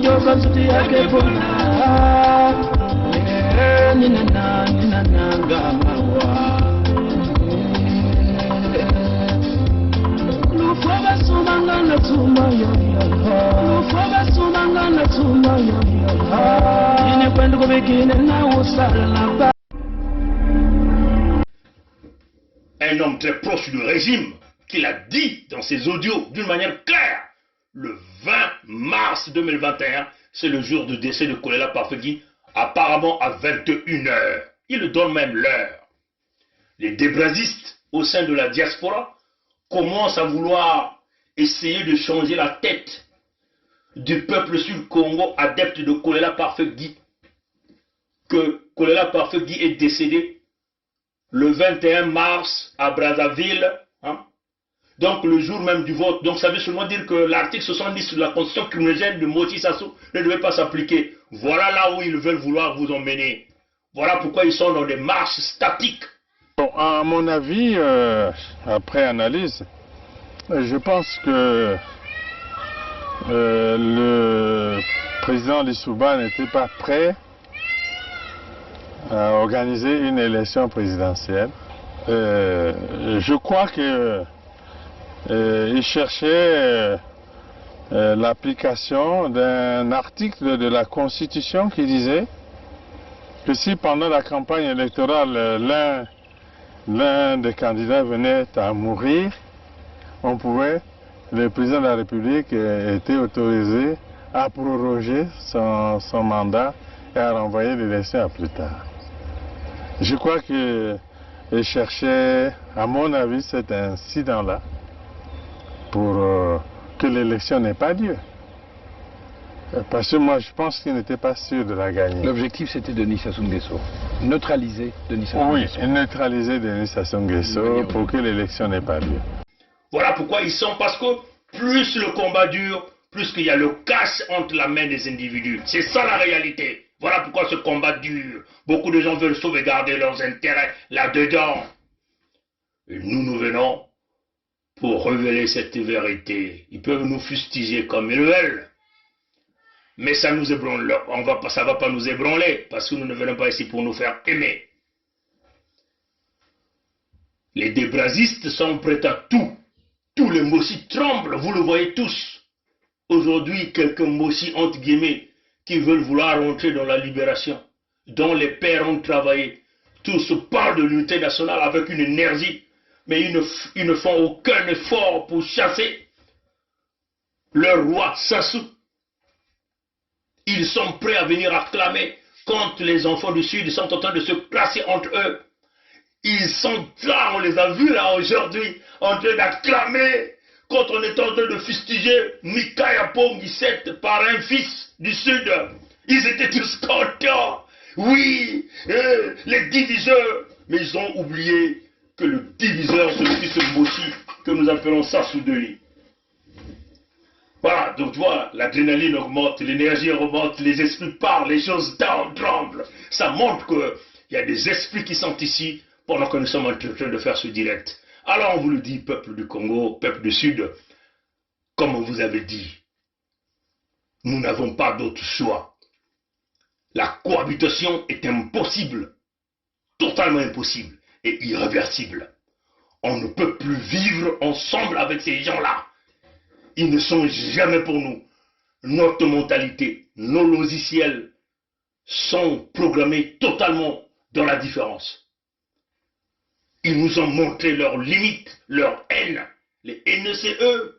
njoka nsuti yake pona nina ngamawa Lufoba sumanga na tuma yo Lufoba sumanga na tuma yo Ine kwenda kubikine na usala na Un homme très proche du régime qui l'a dit dans ses audios d'une manière claire. Le 20 mars 2021, c'est le jour du décès de Kolela Parfegui, apparemment à 21h. Il donne même l'heure. Les débrasistes au sein de la diaspora commencent à vouloir essayer de changer la tête du peuple sud-Congo adepte de Kolela Parfegui. Que Kolela Parfegui est décédé le 21 mars à Brazzaville, hein? Donc le jour même du vote. Donc ça veut seulement dire que l'article 70 de la constitution criminogène de Moti Sassou ne devait pas s'appliquer. Voilà là où ils veulent vouloir vous emmener. Voilà pourquoi ils sont dans des marches statiques. Bon, à mon avis, après analyse, je pense que le président Lissouba n'était pas prêt à organiser une élection présidentielle. Je crois que il cherchait l'application d'un article de la Constitution qui disait que si pendant la campagne électorale l'un des candidats venait à mourir, le président de la République était autorisé à proroger son mandat et à renvoyer l'élection à plus tard. Je crois qu'il cherchait, à mon avis, cet incident-là pour que l'élection n'ait pas lieu. Parce que moi, je pense qu'il n'était pas sûr de la gagner. L'objectif, c'était Denis Sassou Nguesso. Neutraliser Denis Sassou Nguesso. Oui, neutraliser Denis Sassou Nguesso pour que l'élection n'ait pas lieu. Voilà pourquoi ils sont, parce que plus le combat dure, plus qu'il y a le cash entre la main des individus. C'est ça la réalité. Voilà pourquoi ce combat dure. Beaucoup de gens veulent sauvegarder leurs intérêts là-dedans. Et nous venons pour révéler cette vérité. Ils peuvent nous fustiger comme ils veulent. Mais ça nous ébranle. Ça ne va pas nous ébranler parce que nous ne venons pas ici pour nous faire aimer. Les débrasistes sont prêts à tout. Tous les Mossi tremblent, vous le voyez tous. Aujourd'hui, quelques Mossi, entre guillemets, qui veulent vouloir rentrer dans la libération, dont les pères ont travaillé. Tous parlent de l'unité nationale avec une énergie, mais ils ne font aucun effort pour chasser leur roi Sassou. Ils sont prêts à venir acclamer contre les enfants du Sud, ils sont en train de se classer entre eux. Ils sont là, on les a vus là aujourd'hui, en train d'acclamer quand on est en train de fustiger Mikaya Pongi 7 par un fils du Sud. Ils étaient tous contents. Oui, les diviseurs. Mais ils ont oublié que le diviseur, c'est le fils de Mossi, que nous appelons Sassou Denis. Voilà, donc tu vois, l'adrénaline augmente, l'énergie augmente, les esprits parlent, les choses tremblent. Ça montre qu'il y a des esprits qui sont ici pendant que nous sommes en train de faire ce direct. Alors on vous le dit, peuple du Congo, peuple du Sud, comme on vous avait dit, nous n'avons pas d'autre choix. La cohabitation est impossible, totalement impossible et irréversible. On ne peut plus vivre ensemble avec ces gens-là. Ils ne sont jamais pour nous. Notre mentalité, nos logiciels sont programmés totalement dans la différence. Ils nous ont montré leurs limites, leur haine. Les NCE,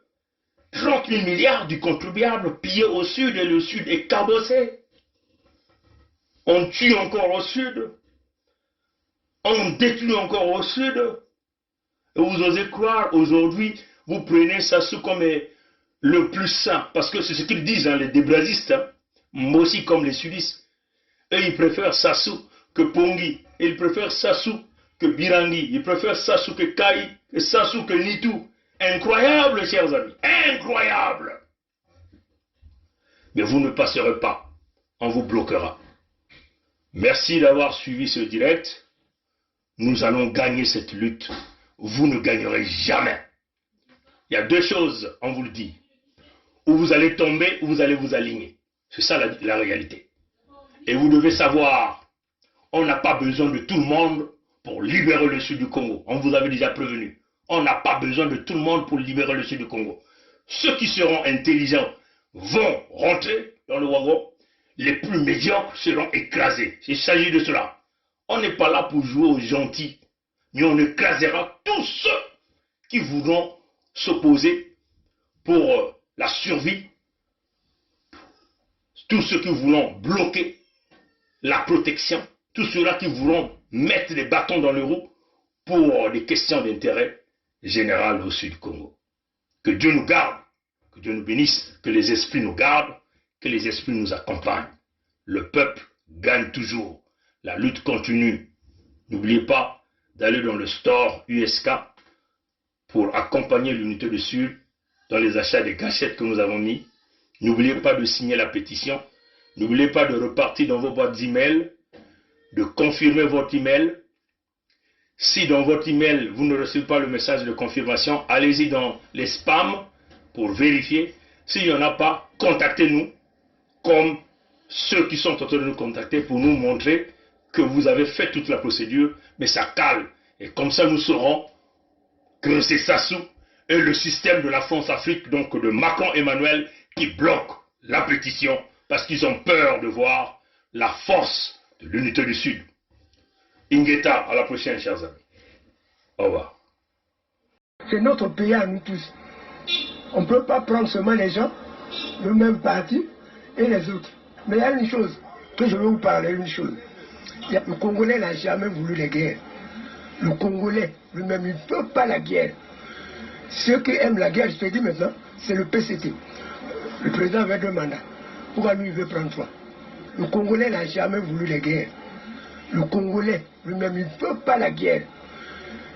30 000 milliards du contribuable pillés au Sud et le Sud est cabossé. On tue encore au Sud. On détruit encore au Sud. Et vous osez croire, aujourd'hui, vous prenez Sassou comme le plus sain. Parce que c'est ce qu'ils disent, hein, les débrasistes. Hein, moi aussi comme les sudistes. Eux, ils préfèrent Sassou que Pongi. Et ils préfèrent Sassou que Birangi. Ils préfèrent Sassou que Kai. Et Sassou que Nitou. Incroyable, chers amis. Incroyable. Mais vous ne passerez pas. On vous bloquera. Merci d'avoir suivi ce direct. Nous allons gagner cette lutte. Vous ne gagnerez jamais. Il y a deux choses, on vous le dit. Ou vous allez tomber, ou vous allez vous aligner. C'est ça la réalité. Et vous devez savoir, on n'a pas besoin de tout le monde pour libérer le sud du Congo. On vous avait déjà prévenu. On n'a pas besoin de tout le monde pour libérer le sud du Congo. Ceux qui seront intelligents vont rentrer dans le wagon. Les plus médiocres seront écrasés. Il s'agit de cela. On n'est pas là pour jouer aux gentils, mais on écrasera tous ceux qui voudront s'opposer pour la survie, tous ceux qui voudront bloquer la protection, tous ceux-là qui voudront mettre des bâtons dans les roues pour des questions d'intérêt général au sud du Congo. Que Dieu nous garde, que Dieu nous bénisse, que les esprits nous gardent, que les esprits nous accompagnent. Le peuple gagne toujours. La lutte continue. N'oubliez pas d'aller dans le store USK pour accompagner l'unité du Sud dans les achats des gâchettes que nous avons mis. N'oubliez pas de signer la pétition. N'oubliez pas de repartir dans vos boîtes d'email, de confirmer votre email. Si dans votre email, vous ne recevez pas le message de confirmation, allez-y dans les spams pour vérifier. S'il n'y en a pas, contactez-nous comme ceux qui sont en train de nous contacter pour nous montrer que vous avez fait toute la procédure, mais ça cale. Et comme ça, nous saurons que c'est Sassou et le système de la France-Afrique, donc de Macron-Emmanuel, qui bloquent la pétition parce qu'ils ont peur de voir la force de l'unité du Sud. Ingeta, à la prochaine, chers amis. Au revoir. C'est notre pays à nous tous. On ne peut pas prendre seulement les gens, le même parti et les autres. Mais il y a une chose que je veux vous parler, une chose. Le Congolais n'a jamais voulu la guerre. Le Congolais lui-même, il ne veut pas la guerre. Ceux qui aiment la guerre, je te dis maintenant, c'est le PCT. Le président avait 2 mandats. Pourquoi lui, il veut prendre 3? Le Congolais n'a jamais voulu la guerre. Le Congolais lui-même, il ne veut pas la guerre.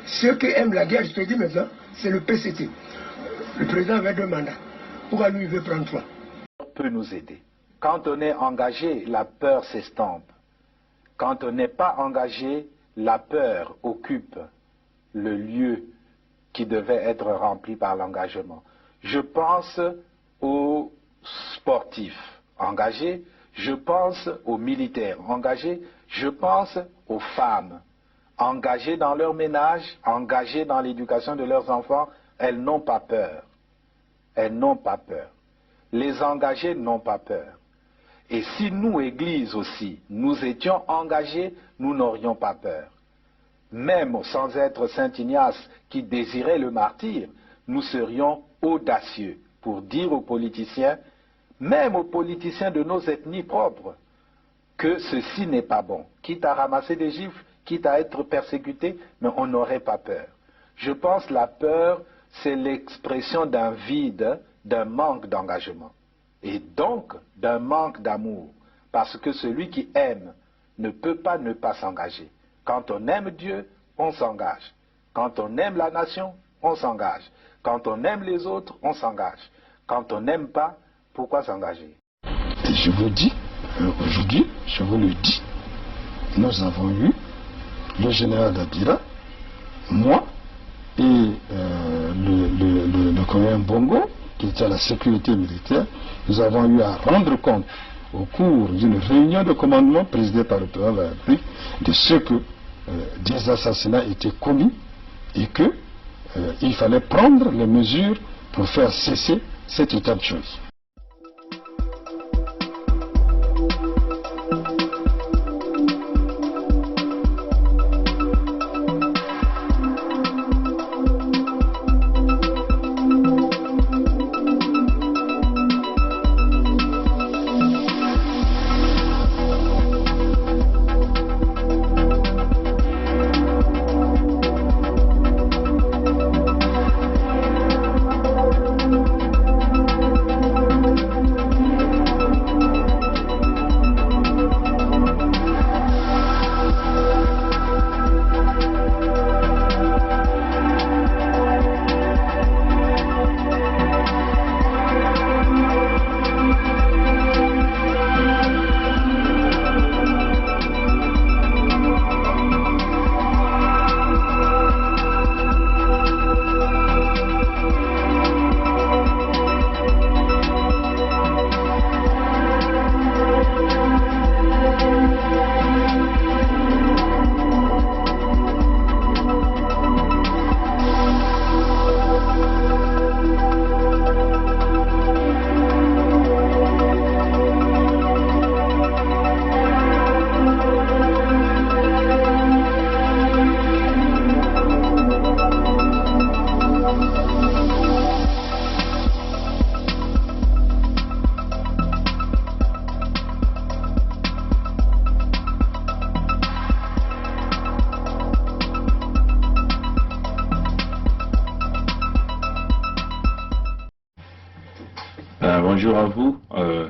Ceux qui aiment la guerre, je te dis maintenant, c'est le PCT. Le président avait 2 mandats. Pourquoi lui, il veut prendre 3? Peut nous aider. Quand on est engagé, la peur s'estompe. Quand on n'est pas engagé, la peur occupe le lieu qui devait être rempli par l'engagement. Je pense aux sportifs engagés, je pense aux militaires engagés, je pense aux femmes engagées dans leur ménage, engagées dans l'éducation de leurs enfants. Elles n'ont pas peur. Elles n'ont pas peur. Les engagés n'ont pas peur. Et si nous, Église aussi, nous étions engagés, nous n'aurions pas peur. Même sans être Saint Ignace qui désirait le martyre, nous serions audacieux pour dire aux politiciens, même aux politiciens de nos ethnies propres, que ceci n'est pas bon. Quitte à ramasser des gifles, quitte à être persécuté, mais on n'aurait pas peur. Je pense que la peur, c'est l'expression d'un vide, d'un manque d'engagement. Et donc d'un manque d'amour, parce que celui qui aime ne peut pas ne pas s'engager. Quand on aime Dieu, on s'engage. Quand on aime la nation, on s'engage. Quand on aime les autres, on s'engage. Quand on n'aime pas, pourquoi s'engager? Et je vous dis, aujourd'hui, je vous le dis, nous avons eu le général Dabira, moi et le colonel Bongo, qui était à la sécurité militaire. Nous avons eu à rendre compte au cours d'une réunion de commandement présidée par le président de la République de ce que des assassinats étaient commis et qu'il fallait prendre les mesures pour faire cesser cet état de choses. Bonjour à vous,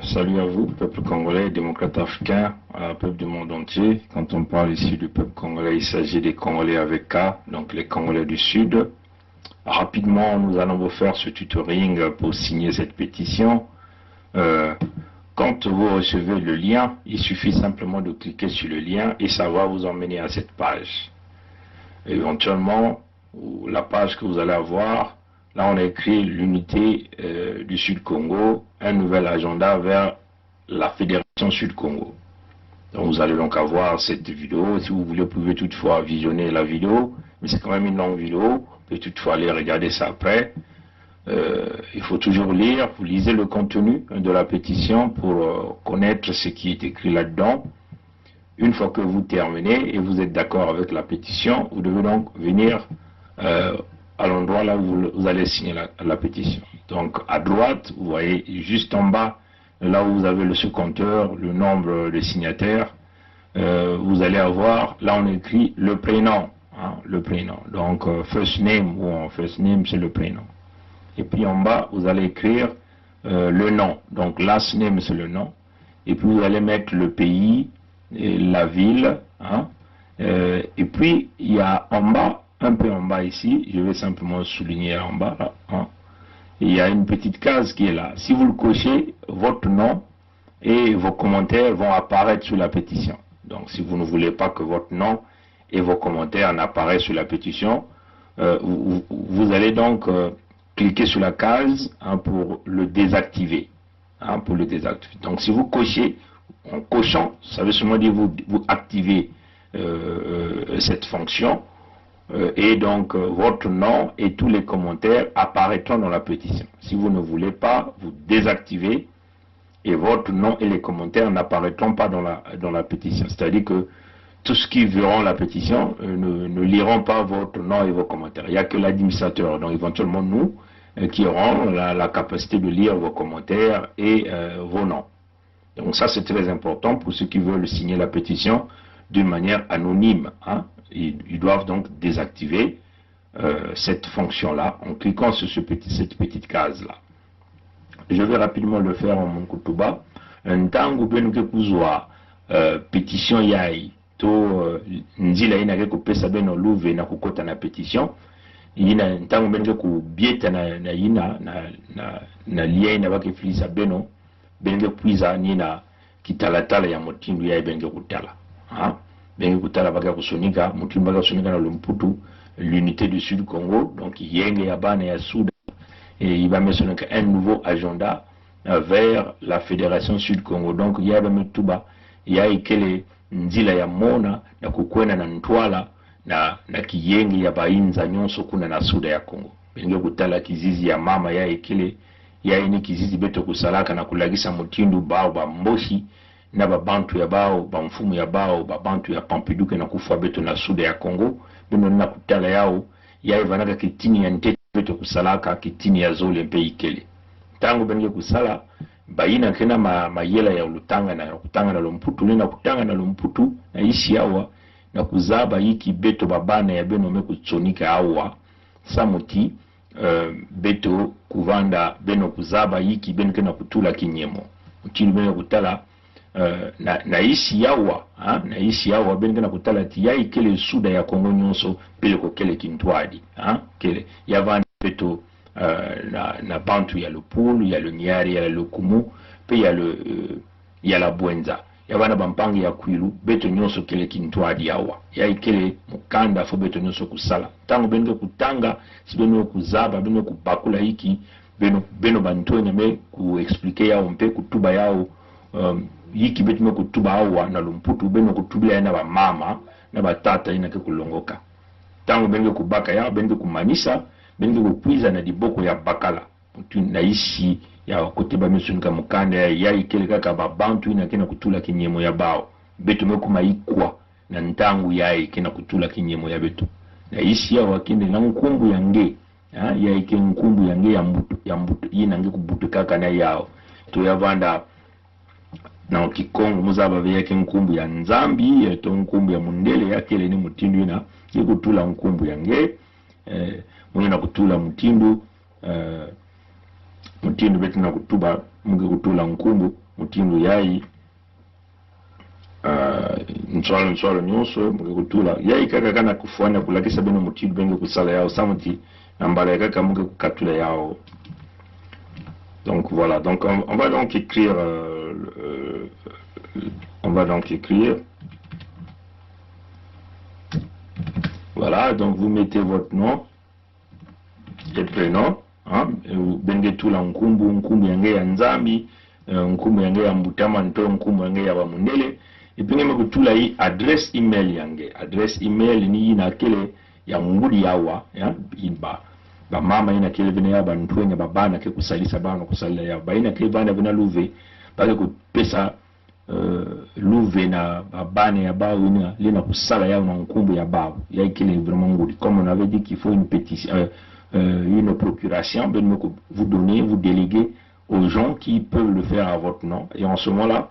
salut à vous, peuple congolais, démocrate africain, peuple du monde entier. Quand on parle ici du peuple congolais, il s'agit des Congolais avec K, donc les Congolais du Sud. Rapidement, nous allons vous faire ce tutoring pour signer cette pétition. Quand vous recevez le lien, il suffit simplement de cliquer sur le lien et ça va vous emmener à cette page. Éventuellement, la page que vous allez avoir, là, on a écrit l'unité du Sud-Congo, un nouvel agenda vers la Fédération Sud-Congo. Donc, vous allez donc avoir cette vidéo. Si vous voulez, vous pouvez toutefois visionner la vidéo, mais c'est quand même une longue vidéo. Vous pouvez toutefois aller regarder ça après. Il faut toujours lire. Vous lisez le contenu de la pétition pour connaître ce qui est écrit là-dedans. Une fois que vous terminez et vous êtes d'accord avec la pétition, vous devez donc venir à l'endroit là où vous allez signer la pétition. Donc à droite, vous voyez juste en bas, là où vous avez le sous-compteur, le nombre de signataires, vous allez avoir, là on écrit le prénom, hein, le prénom. Donc first name, ou first name c'est le prénom. Et puis en bas, vous allez écrire le nom. Donc last name c'est le nom. Et puis vous allez mettre le pays, et la ville, hein. Et puis il y a en bas, un peu en bas ici, je vais simplement souligner en bas, là, hein. Il y a une petite case qui est là. Si vous le cochez, votre nom et vos commentaires vont apparaître sur la pétition. Donc si vous ne voulez pas que votre nom et vos commentaires n'apparaissent sur la pétition, vous allez donc cliquer sur la case, hein, pour le désactiver. Hein, pour le désactiver. Donc si vous cochez, en cochant, ça veut seulement dire vous activez cette fonction. Et donc votre nom et tous les commentaires apparaîtront dans la pétition. Si vous ne voulez pas, vous désactivez et votre nom et les commentaires n'apparaîtront pas dans la pétition. C'est-à-dire que tous ceux qui verront la pétition ne liront pas votre nom et vos commentaires. Il n'y a que l'administrateur, donc éventuellement nous, qui auront la capacité de lire vos commentaires et vos noms. Donc ça c'est très important pour ceux qui veulent signer la pétition d'une manière anonyme, hein. Ils doivent donc désactiver cette fonction-là en cliquant sur cette petite case-là. Je vais rapidement le faire en mon kutuba. Ntango benuke kuzwa pétition yai to nzila ina ke kupesa beno luve na kukota na pétition. Ina ntango benuke kubieta na ina na lia ina bake filisa beno benuke puiza nina kitalatala ya motindu yai benuke kutala. Hein? Bengi kutala baka kusonika, mutu baka kusonika na Lumputu, l'unité du Sud Congo, donc yenge ya bana ya Soudan, et il va mettre un nouveau agenda vers la Fédération Sud Congo. Donc il y a tuba, il y a ikele nzila ya mona na kukwena na ntwala na kiyenge ya bainza nyonso kuna na Suda ya Congo. Bengi kutala kizizi ya mama ya ikele ya ini kizizi beto kusalaka na kulagisa mutindu bao ba mboshi na babantu ya bao, bamfumu ya bao, babantu ya Pampiduke na kufa beto na Suda ya Congo, bino na kutala yao, ya ivanaka kitini ya ntete beto kusalaka, kitini ya zole mpe ikele. Tango benge kusala, baina kena mayela ya ulutanga na kutanga na Lumputu, na kutanga na Lumputu, na isi yawa, na kuzaba hiki beto babana ya beno me kutsonika awa, samuti, beto kuvanda beno kuzaba hiki beno kena kutula kinyemo. Mutini beno kutala, na isi yawa, ha? Na isi yawa benga na kutala tiyai kele Suda ya Kongo nyonso pele ko kele kintwadi, ha? Kele yavana peto na bantu ya Lupulu, ya Lunyari, ya Lukumu, pe ya la Bwenza. Yavana bampangi ya Kwilu, beto nyonso kele kintwadi yawa. Yai kele mukanda fo beto nyonso kusala. Tango benga kutanga, si beno kuzaba, beno kubakula hiki, beno bantonya me ku explique yao mpe kutuba yao, yiki betu me kutuba awa na Lumputu beno kutubila ya na ba mama na ba tata ina ke kulongoka. Tango benge kubaka ya benge kumanisa benge kupwiza na diboko ya bakala mutu na isi ya kote ba mesunika mukanda ya ikele kaka babantu ina kena kutula kinyemo ya bao betu me kumaikwa na ntangu ya ikena kutula kinyemo ya betu na isi ya wakinde na nkumbu ya nge ya ike nkumbu ya nge ya mbutu ina nge kubutu kaka na yao to ya vanda na Kikongo muzaba yake nkumbu ya Nzambi eto nkumbu ya Mundele yake ile ni mutindu ina yekutula nkumbu ya nge mwenye na kutula mutindu betu na kutuba mukikutula nkumbu mutindu yayi nswalo nyonso mukikutula yayi kaka kana kufanya kulakisa beno mutindu benge kusala yao samuti nambala kaka mukikatula yao. Donc voilà, donc on va donc écrire voilà, donc vous mettez votre nom et prénom, hein, bengetula nkumbu yange ya nzambi, nkumbu yange ya mbutama nto nkumbu yange ya bamundele, et puis ngeme kutula hii adresse email yange. Adresse email ni ina kele ya ngudi yawa, ya imba ba mama ina kele bina ya bantwenye babana ke kusalisa bana kusalila ya ba ina kele bana bina luve ba ku pesa luve na babane ya ba ina lina kusala ya na nkumbu ya ba ya kele vraiment ngudi. Comme on avait dit qu'il faut une pétition, une procuration, ben vous donnez, vous déléguez aux gens qui peuvent le faire à votre nom, et en ce moment-là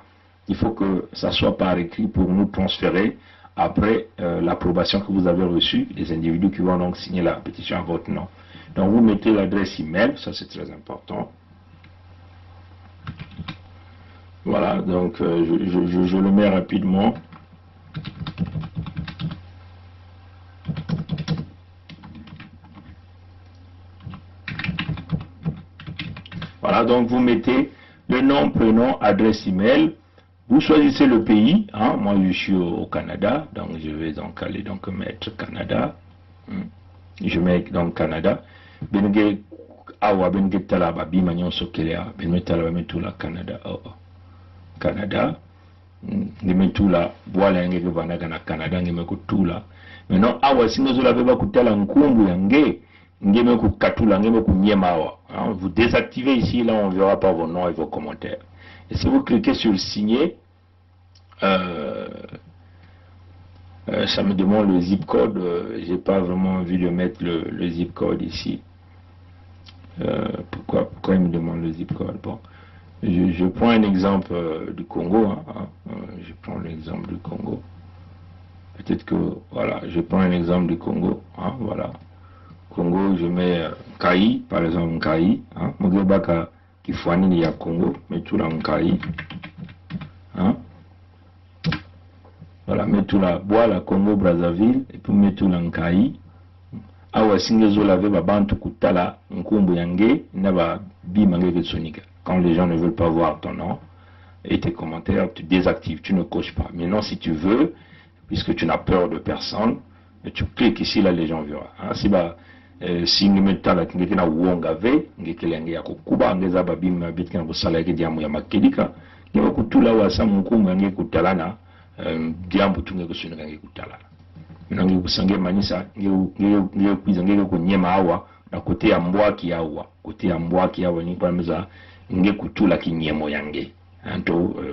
il faut que ça soit par écrit pour nous transférer après l'approbation que vous avez reçue, les individus qui vont donc signer la pétition à votre nom. Donc vous mettez l'adresse email, ça c'est très important. Voilà, donc je le mets rapidement. Voilà, donc vous mettez le nom, prénom, adresse email. Vous choisissez le pays, hein. Moi je suis au Canada, donc je vais donc aller donc mettre Canada. Je mets donc Canada. Benge awa benge tala babi manyon sokelea benge tala metula Canada. Canada. Ngemetula bwala ngeke vanaga na Canada ngemekutula. Maintenant awa singozola beba kutala nkumbu yange ngemekukatula ngemekunyema awa. Vous désactivez ici, là on verra pas vos noms et vos commentaires. Et si vous cliquez sur le signer, ça me demande le zip code. J'ai pas vraiment envie de mettre le zip code ici. Pourquoi il me demande le zip code? Bon, je prends un exemple du Congo. Je prends l'exemple du Congo. Peut-être que voilà, je prends un exemple du Congo. Voilà, Congo, je mets Kai, par exemple Kai. Mogebaka Kifwani ya Congo, mais tout là Kai. Voilà, mets tout là, bois la Congo Brazzaville, et puis mets tout là Kai. Awa singezo lave babantu kutala nkumbu yange naba bimange ketsonika. Quand les gens ne veulent pas voir ton nom et tes commentaires, tu désactives, tu ne coches pas. Maintenant, si tu veux, puisque tu n'as peur de personne, tu cliques ici, là les gens verront. Si nous mettons la kingekina uonga ve, ngekelenge ya kukuba, ngeza babim bitkina kusala yake diamu ya makedika, ngewa kutula wa sa mkumu yange kutalana, diambu tunge kusunika yange kutalana. Nge kusange manisa, nge kuiza nge kunyema awa, na kote ya mbwaki awa. Kote ya mbwaki awa ni kwa meza, nge kutula kinyemo yange.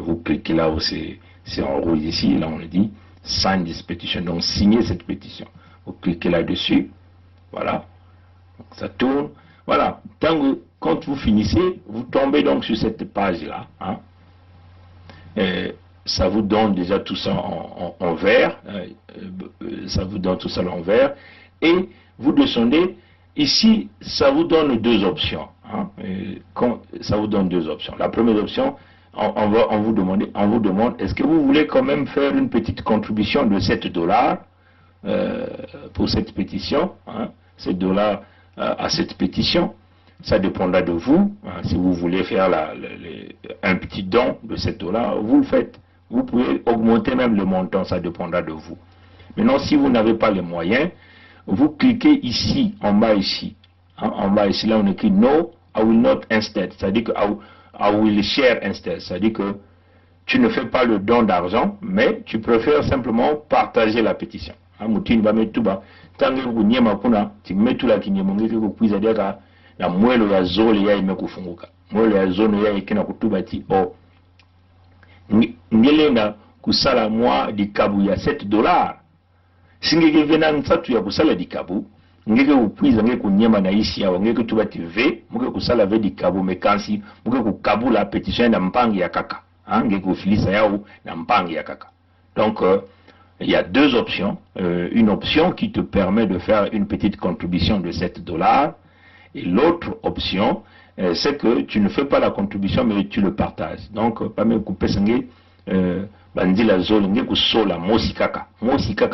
Vous cliquez là où c'est en rouge ici, là on le dit, sign this petition, donc signez cette pétition. Vous cliquez là-dessus, voilà. Ça tourne, voilà. Quand vous finissez, vous tombez donc sur cette page-là. Ça vous donne déjà tout ça en vert. Ça vous donne tout ça en vert. Et vous descendez. Ici, ça vous donne deux options. Ça vous donne deux options. La première option, on vous demande, est-ce que vous voulez quand même faire une petite contribution de $7 pour cette pétition, $7 à cette pétition. Ça dépendra de vous. Si vous voulez faire un petit don de $7, vous le faites. Vous pouvez augmenter même le montant, ça dépendra de vous. Maintenant, si vous n'avez pas les moyens, vous cliquez ici, en bas ici. En bas ici, là on écrit No, I will not instead. C'est-à-dire que I will share instead. C'est-à-dire que tu ne fais pas le don d'argent, mais tu préfères simplement partager la pétition. Mutini ba metuba tangi kunyema kuna timetula kinyemongeke kukuiza deka na mwelo ya zole ya imekufunguka. Mwelo ya zone ya ikina kutuba ti ngelenga kusala mwa dikabu ya $7. Singeke vena nsatu ya kusala dikabu ngeke kukuiza ngeke kunyema na isi ya ngeke tuba ti ve muke kusala ve dikabu mekansi muke kukabula pétition na mpangi ya kaka. Ngeke kufilisa yao na mpangi ya kaka. Donc il y a deux options. Une option qui te permet de faire une petite contribution de $7 Et l'autre option, c'est que tu ne fais pas la contribution, mais tu le partages. Donc, pas même couper sangue, bandi la zone, nge kusola, mosikaka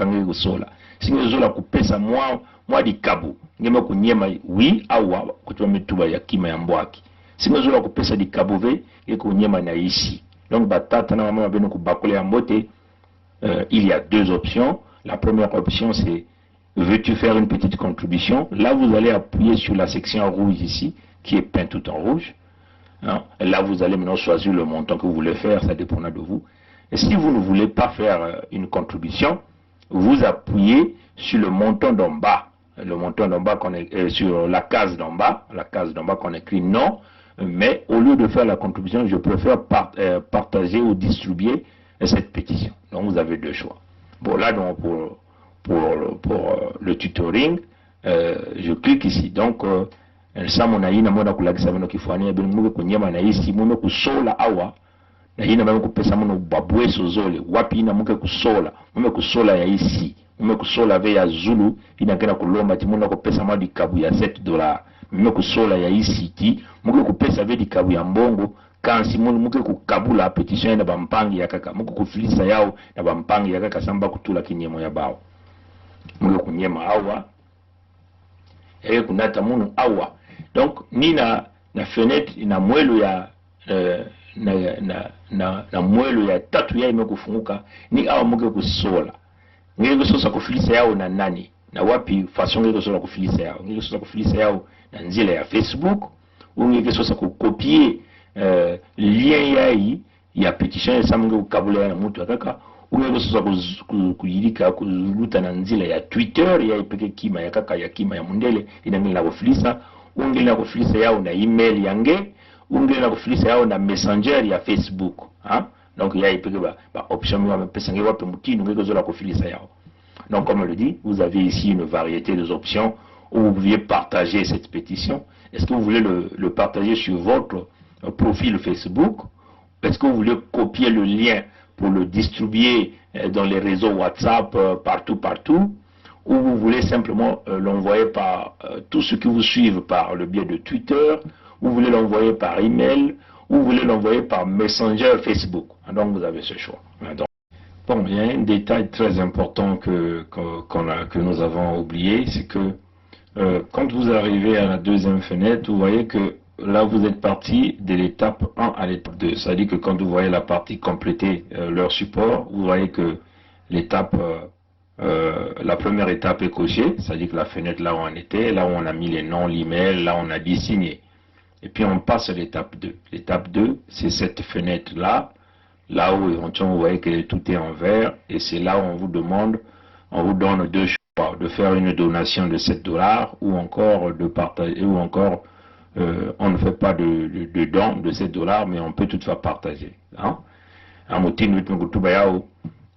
nge kusola. Si nge zola couper sa moi di kabu, nge me kunyema, oui, awa, kutuwa metuba ya kima ya mbwaki. Si nge zola couper sa di kabu ve, nge kunyema na ici. Donc, batata na maman beno kubakole ya mbote, il y a deux options. La première option, c'est veux-tu faire une petite contribution? Là, vous allez appuyer sur la section rouge ici, qui est peinte tout en rouge. Hein? Là, vous allez maintenant choisir le montant que vous voulez faire, ça dépendra de vous. Et si vous ne voulez pas faire une contribution, vous appuyez sur le montant d'en bas. Le montant d'en bas, sur la case d'en bas qu'on écrit non. Mais au lieu de faire la contribution, je préfère partager ou distribuer cette pétition. Donc, vous avez deux choix. Bon, là, donc, pour le tutoring, je clique ici. Donc, na ina mona kulagisa mno kifania bin muke kunyema na isi muno kusola awa na ina ba kupesa mno babweso zole wapi ina muke kusola mume kusola ya isi mume kusola ve ya Zulu ina kena kulomba ti muno kupesa madi kabu ya $7 mume kusola ya isi ti muke kupesa ve di kabu ya mbongo kansi muno muke kukabula petition na bampangi ya kaka muke kufilisa yao na bampangi ya kaka samba kutula kinyemo ya bao muke kunyema awa kunata muno awa. Donc ni na fenêtre na mwelo ya na mwelo ya tatu ya imekufunguka ni awa muke kusola ngeke kusosa kufilisa yao na nani na wapi façon ngeke kusosa kufilisa yao ngeke kusosa kufilisa yao na nzila ya Facebook ou ngeke kusosa kukopier lien yai ya petition ya samunge kukabula ya mtu akaka ngeke kusosa kuyirika kuluta na nzila ya Twitter ya ipeke kima ya kaka ya kima ya mundele inangila kufilisa ungeli na kufilisa yao na email yange ungeli na kufilisa yao na messenger ya Facebook hein? Donc il y a option donc comme on le dit, vous avez ici une variété d'options où vous pouviez partager cette pétition. Est-ce que vous voulez le partager sur votre profil Facebook? Est-ce que vous voulez copier le lien pour le distribuer dans les réseaux WhatsApp partout? Ou vous voulez simplement l'envoyer par tous ceux qui vous suivent par le biais de Twitter, ou vous voulez l'envoyer par email, ou vous voulez l'envoyer par Messenger Facebook. Donc vous avez ce choix. Donc, bon, il y a un détail très important que nous avons oublié, c'est que quand vous arrivez à la deuxième fenêtre, vous voyez que là vous êtes parti de l'étape 1 à l'étape 2. C'est-à-dire que quand vous voyez la partie compléter leur support, vous voyez que l'étape la première étape est cochée, c'est-à-dire que la fenêtre là où on était, là où on a mis les noms, l'email, là on a dit signer. Et puis on passe à l'étape 2. L'étape 2, c'est cette fenêtre là, là où éventuellement vous voyez que tout est en vert, et c'est là où on vous demande, on vous donne deux choix, de faire une donation de $7 ou encore de partager, ou encore on ne fait pas de don de $7, mais on peut toutefois partager. Hein?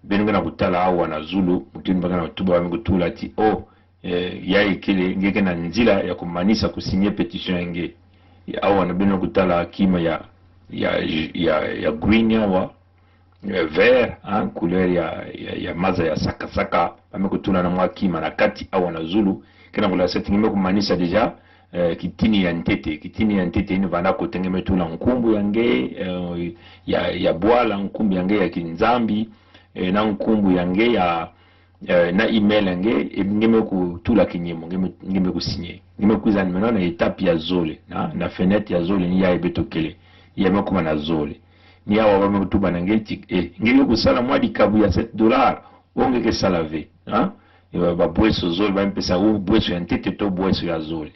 Benga na kutala awa na Zulu mutini banga na tuba wa mkutula ti ya ikele ngeke na nzila ya kumanisa kusinye petition yenge awa na benga kutala kima ya green yawa vert hein, couleur ya maza ya saka amekutula na mwa kima na kati awa na Zulu kena kula seti ngime kumanisa deja kitini ya ntete ino vana kotenge metula nkumbu yange ya bwala nkumbu yange ya kinzambi na nkumbu yange na email yange ngeme kutula kinyemo ngeme kusinye ngeme kuza nimena na etape ya zole na fenêtre ya zole ni ya ebetokele ya mekuma na zole ni awa ba mekutuba nange ngeme kusala mwa dikabu ya $7 ongeke salave ba bweso zole ba mpesa u bweso ya ntete to bweso ya zole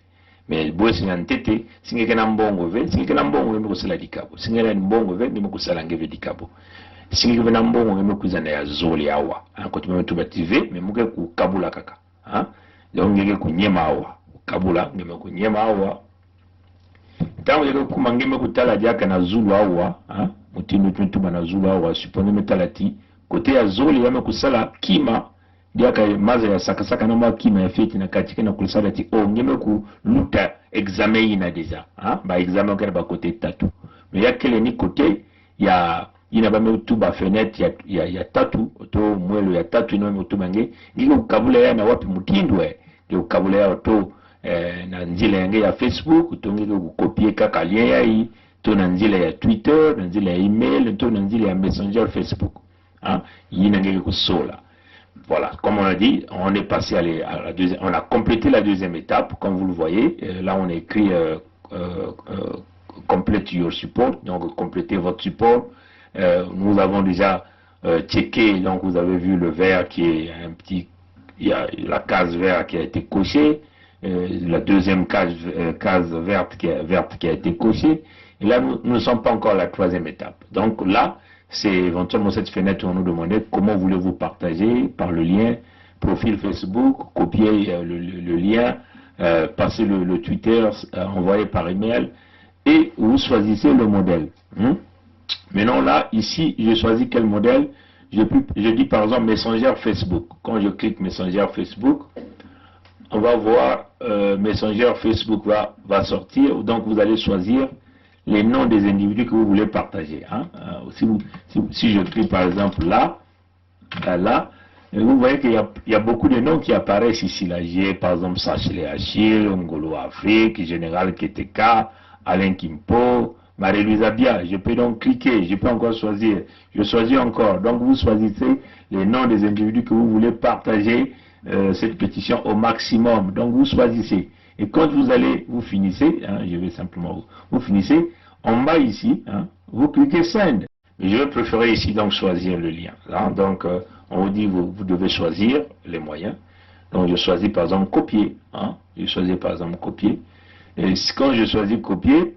mais bweso ya ntete singeke na mbongo ve singeke na mbongo ngeme kusala dikabu singeke na mbongo ve ngeme kusala ngeve dikabu singi vena mbongo ngeme kuzana ya zoli awa ko tumeme tuba TV me muke ku kabula kaka donc ngeke kunyema awa kabula ngeme kunyema awa tango ngeke kuma ngeme kutala jaka na Zulu awa mutino tuba na Zulu awa supone metalati kote ya zoli yame kusala kima jaka maza ya saka na kima ya feti na katika na kusala ti ngeme ku luta examen ina deja ba examen kana ba kote tatu me yakele ni kote ya ina ba metuba fenêtre ya tatu to mwelo ya tatu ino metuba ngiko kabula ya na wapi mutindwe ndio kabula ya to na nzela yange ya Facebook tongeke kokopier kaka lien yayi to na nzela ya Twitter, na nzela ya email, to na nzela ya Messenger Facebook. Hein? Yinangeke kosola. Voilà, comme on a dit, on est passé à la deuxième, on a complété la deuxième étape, comme vous le voyez. Là, on a écrit complete your support, donc complétez votre support. Nous avons déjà checké, donc vous avez vu le vert qui est un petit, il y a la case verte qui a été cochée, la deuxième case verte qui a été cochée. Et là, nous ne sommes pas encore à la troisième étape. Donc là, c'est éventuellement cette fenêtre où on nous demandait comment voulez-vous partager par le lien profil Facebook, copier le lien, passer le Twitter, envoyer par email, et vous choisissez le modèle. Maintenant là, ici, je choisis quel modèle. Je dis par exemple Messenger Facebook. Quand je clique Messenger Facebook, on va voir Messenger Facebook va sortir. Donc vous allez choisir les noms des individus que vous voulez partager. Hein. Si je clique par exemple là, vous voyez qu'il y a beaucoup de noms qui apparaissent ici. Là, j'ai par exemple Sachele Achille, Ngolo Afrique, Général Keteka, Alain Kimpo, Marie-Louise Abia. Je peux donc cliquer, je peux encore choisir. Je choisis encore. Donc vous choisissez les noms des individus que vous voulez partager cette pétition au maximum. Donc vous choisissez. Et quand vous finissez, hein, je vais simplement vous finissez, en bas ici, hein, vous cliquez Send. Je vais préférer ici donc choisir le lien. Hein, donc on vous dit vous devez choisir les moyens. Donc je choisis par exemple copier. Hein, je choisis par exemple copier. Et quand je choisis copier,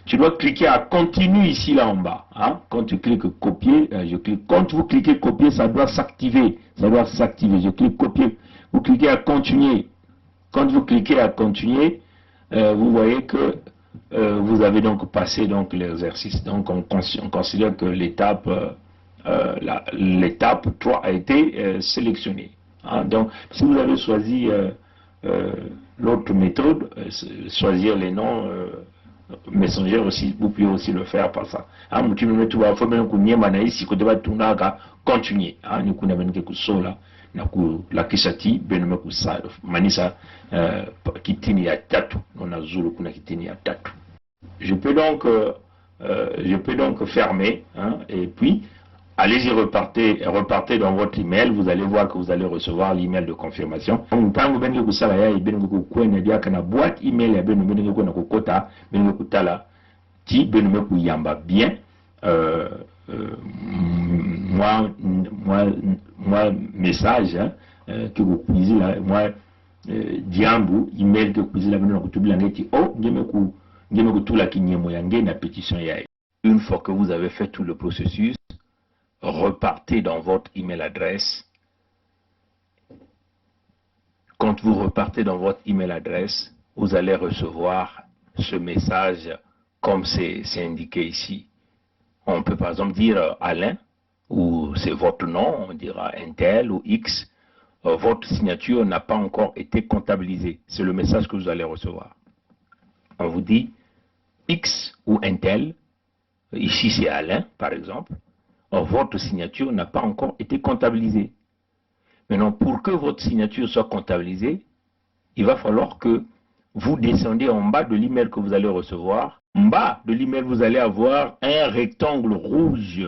tu dois cliquer à continue ici là en bas. Hein. Quand tu cliques copier, je clique. Quand vous cliquez copier, ça doit s'activer. Ça doit s'activer. Je clique copier. Vous cliquez à continuer. Quand vous cliquez à continuer, vous voyez que vous avez donc passé donc l'exercice. Donc on considère que l'étape 3 a été sélectionnée. Hein. Donc si vous avez choisi l'autre méthode, choisir les noms Messenger aussi, vous pouvez aussi le faire par ça. Hein, tu me trouves à faire ici que devait continuer. Hein, nous connaissons que sola. La kisati benome kusala manisa kitini ya tatu on a zulu kuna kitini ya tatu. Je peux donc fermer, hein, et puis allez-y, repartez dans votre email. Vous allez voir que vous allez recevoir l'email de confirmation. Ntango bengi kusala ya bengi kukwenya dia kana boîte email ya bengi kuna kokota bengi kutala ti bengi kuyamba bien moi message hein, que vous puisez là, moi diambu email que vous puisez là maintenant kutubila ngeti oh ngeme kutula kinyemo yange na pétition ya. Une fois que vous avez fait tout le processus, repartez dans votre email adresse. Quand vous repartez dans votre email adresse, vous allez recevoir ce message comme c'est indiqué ici. On peut par exemple dire Alain, ou c'est votre nom, on dira Intel ou X. Votre signature n'a pas encore été comptabilisée. C'est le message que vous allez recevoir. On vous dit X ou Intel, ici c'est Alain par exemple. Votre signature n'a pas encore été comptabilisée. Maintenant, pour que votre signature soit comptabilisée, il va falloir que vous descendez en bas de l'email que vous allez recevoir. En bas de l'email, vous allez avoir un rectangle rouge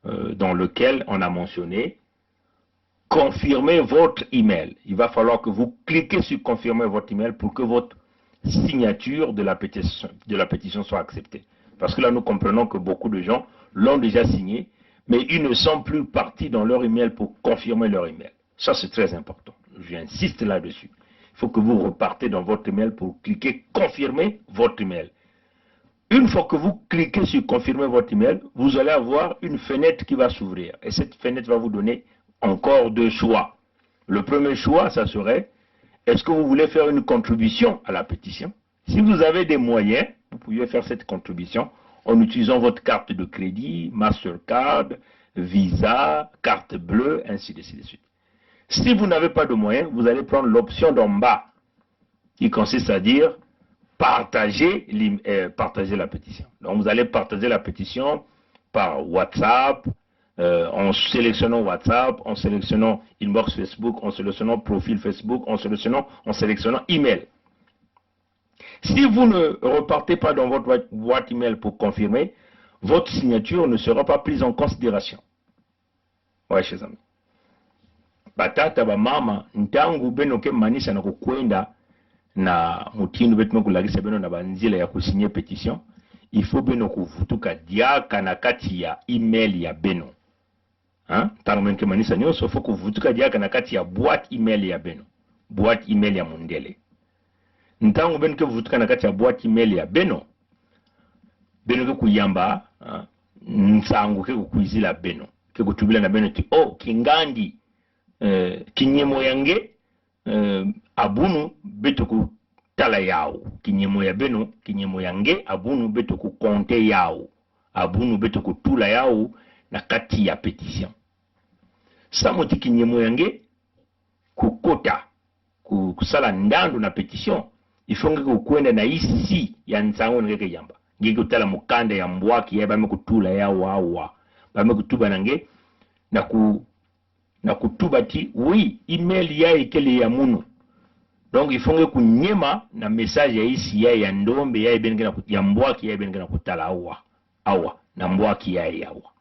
dans lequel on a mentionné « Confirmez votre email ». Il va falloir que vous cliquez sur « Confirmer votre email » pour que votre signature de la pétition soit acceptée. Parce que là, nous comprenons que beaucoup de gens l'ont déjà signé, mais ils ne sont plus partis dans leur email pour confirmer leur email. Ça, c'est très important. J'insiste là-dessus. Il faut que vous repartez dans votre email pour cliquer « Confirmer votre email ». Une fois que vous cliquez sur « Confirmer votre email », vous allez avoir une fenêtre qui va s'ouvrir. Et cette fenêtre va vous donner encore deux choix. Le premier choix, ça serait, est-ce que vous voulez faire une contribution à la pétition? Si vous avez des moyens, vous pouvez faire cette contribution en utilisant votre carte de crédit, Mastercard, Visa, carte bleue, ainsi de suite. Si vous n'avez pas de moyens, vous allez prendre l'option d'en bas, qui consiste à dire partager la pétition. Donc vous allez partager la pétition par WhatsApp, en sélectionnant WhatsApp, en sélectionnant inbox Facebook, en sélectionnant profil Facebook, en sélectionnant email. Si vous ne repartez pas dans votre boîte email pour confirmer, votre signature ne sera pas prise en considération. Ouais, chers amis. Batata ba mama ntangu beno ke manisa na kukwenda na mutindo betu kulagisa beno na banzila ya kusinye petition, il faut beno kuvutuka diaka na kati ya email ya beno. Hein? Tangu beno ke manisa nyoso faut kuvutuka diaka na kati ya boîte email ya beno. Boîte email ya mundele. Ntangu beno ke vutuka na kati ya boîte email ya beno. Beno ke kuyamba, nsangu ke kukuizila beno. Ke kutubila na beno ti, oh, kingandi kinyemo yange abunu beto ku tala yao. Kinyemo ya beno, kinyemo yange abunu beto ku konte yao. Abunu beto ku tula yao na kati ya petition. Samoti kinyemo yange kukota kusala ndandu na petition. Ifonge kukwenda na isi ya nsango ngeke yamba. Ngeke utala mukanda ya mbwaki ya bame kutula yao awa. Bame kutuba nange na kutubati oui email ya ikele ya munu. Donc ifonge kunyema na message ya isi ya ndombe ya ibenge na ya mbwaki ya ibenge na kutala awa na mbwaki ya awa.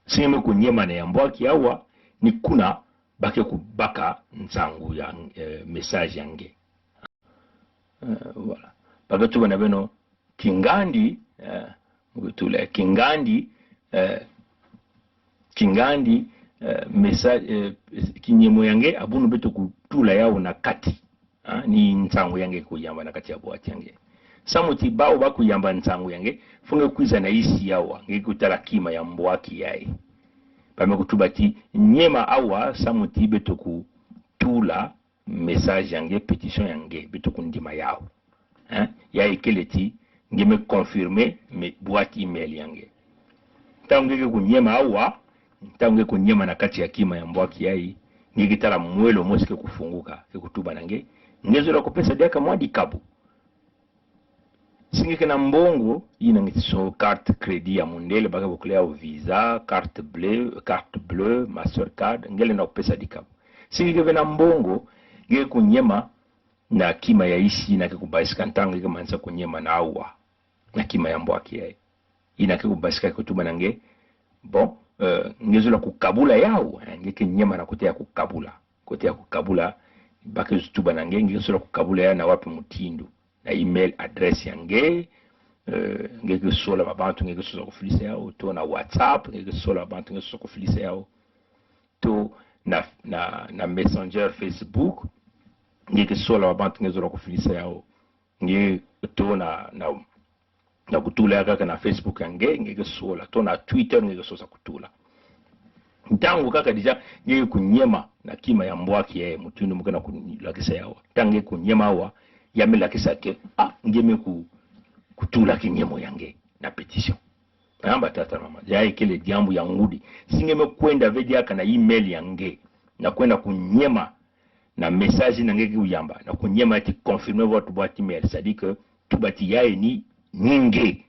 Singeme kunyema na ya mbwaki awa ni kuna bake kubaka nsangu ya message yange. Voilà. Baka tuba na beno kingandi mutule kingandi message kinyemo yange abunu beto kutula yao na kati. Ni nsangu yange kuyamba na kati ya boîte yange. Samuti bao bakuyamba nsangu yange funge kwiza na isi yawa ngeke kutala kima ya mbwaki yae. Bame kutubati nyema awa samuti beto kutula message yange petition yange beto kundima yao. Ya keleti ngeme confirmer me boîte email yange. Tangeke kunyema awa ntangu kunyema na kati ya kima ya mbwaki yai ngikitala mwelo mosike kufunguka kutuba nange ngezo la kupesa diaka mwadi kabu singike na mbongo ina ngitiso carte crédit ya mundele baka bukulea visa carte bleue mastercard ngele na kupesa dikabu singike vena mbongo ngeke kunyema na kima ya isi na kikubaisika ntangu ngeke manisa kunyema na awa na kima ya mbwaki yai ina kikubaisika kutuba nange bon ngezula kukabula yao ngeke nyema na kote ya kukabula bake zutuba na ngezula kukabula ya na wapi mutindo na email address yange ngeke sola babantu ngeke sola kufilisa yao to na WhatsApp ngeke sola babantu ngeke sola kufilisa yao to na Messenger Facebook ngeke sola babantu ngeke sola kufilisa yao ngeke to na kutula ya kaka na Facebook yange ngeke sola to na Twitter ngeke sosa kutula ntangu kaka deja ngeke kunyema na kima ya mbwaki ya mutundu mukana kulakisa yawa tange kunyema awa yame lakisa ke ngeme kutula kinyemo yange na petition amba tata mama ya ikele diambu ya ngudi singeme kwenda vedi aka na email yange na kwenda kunyema na message na ngeke uyamba na kunyema ati confirmer votre boîte email c'est-à-dire que tubati yae ni ninge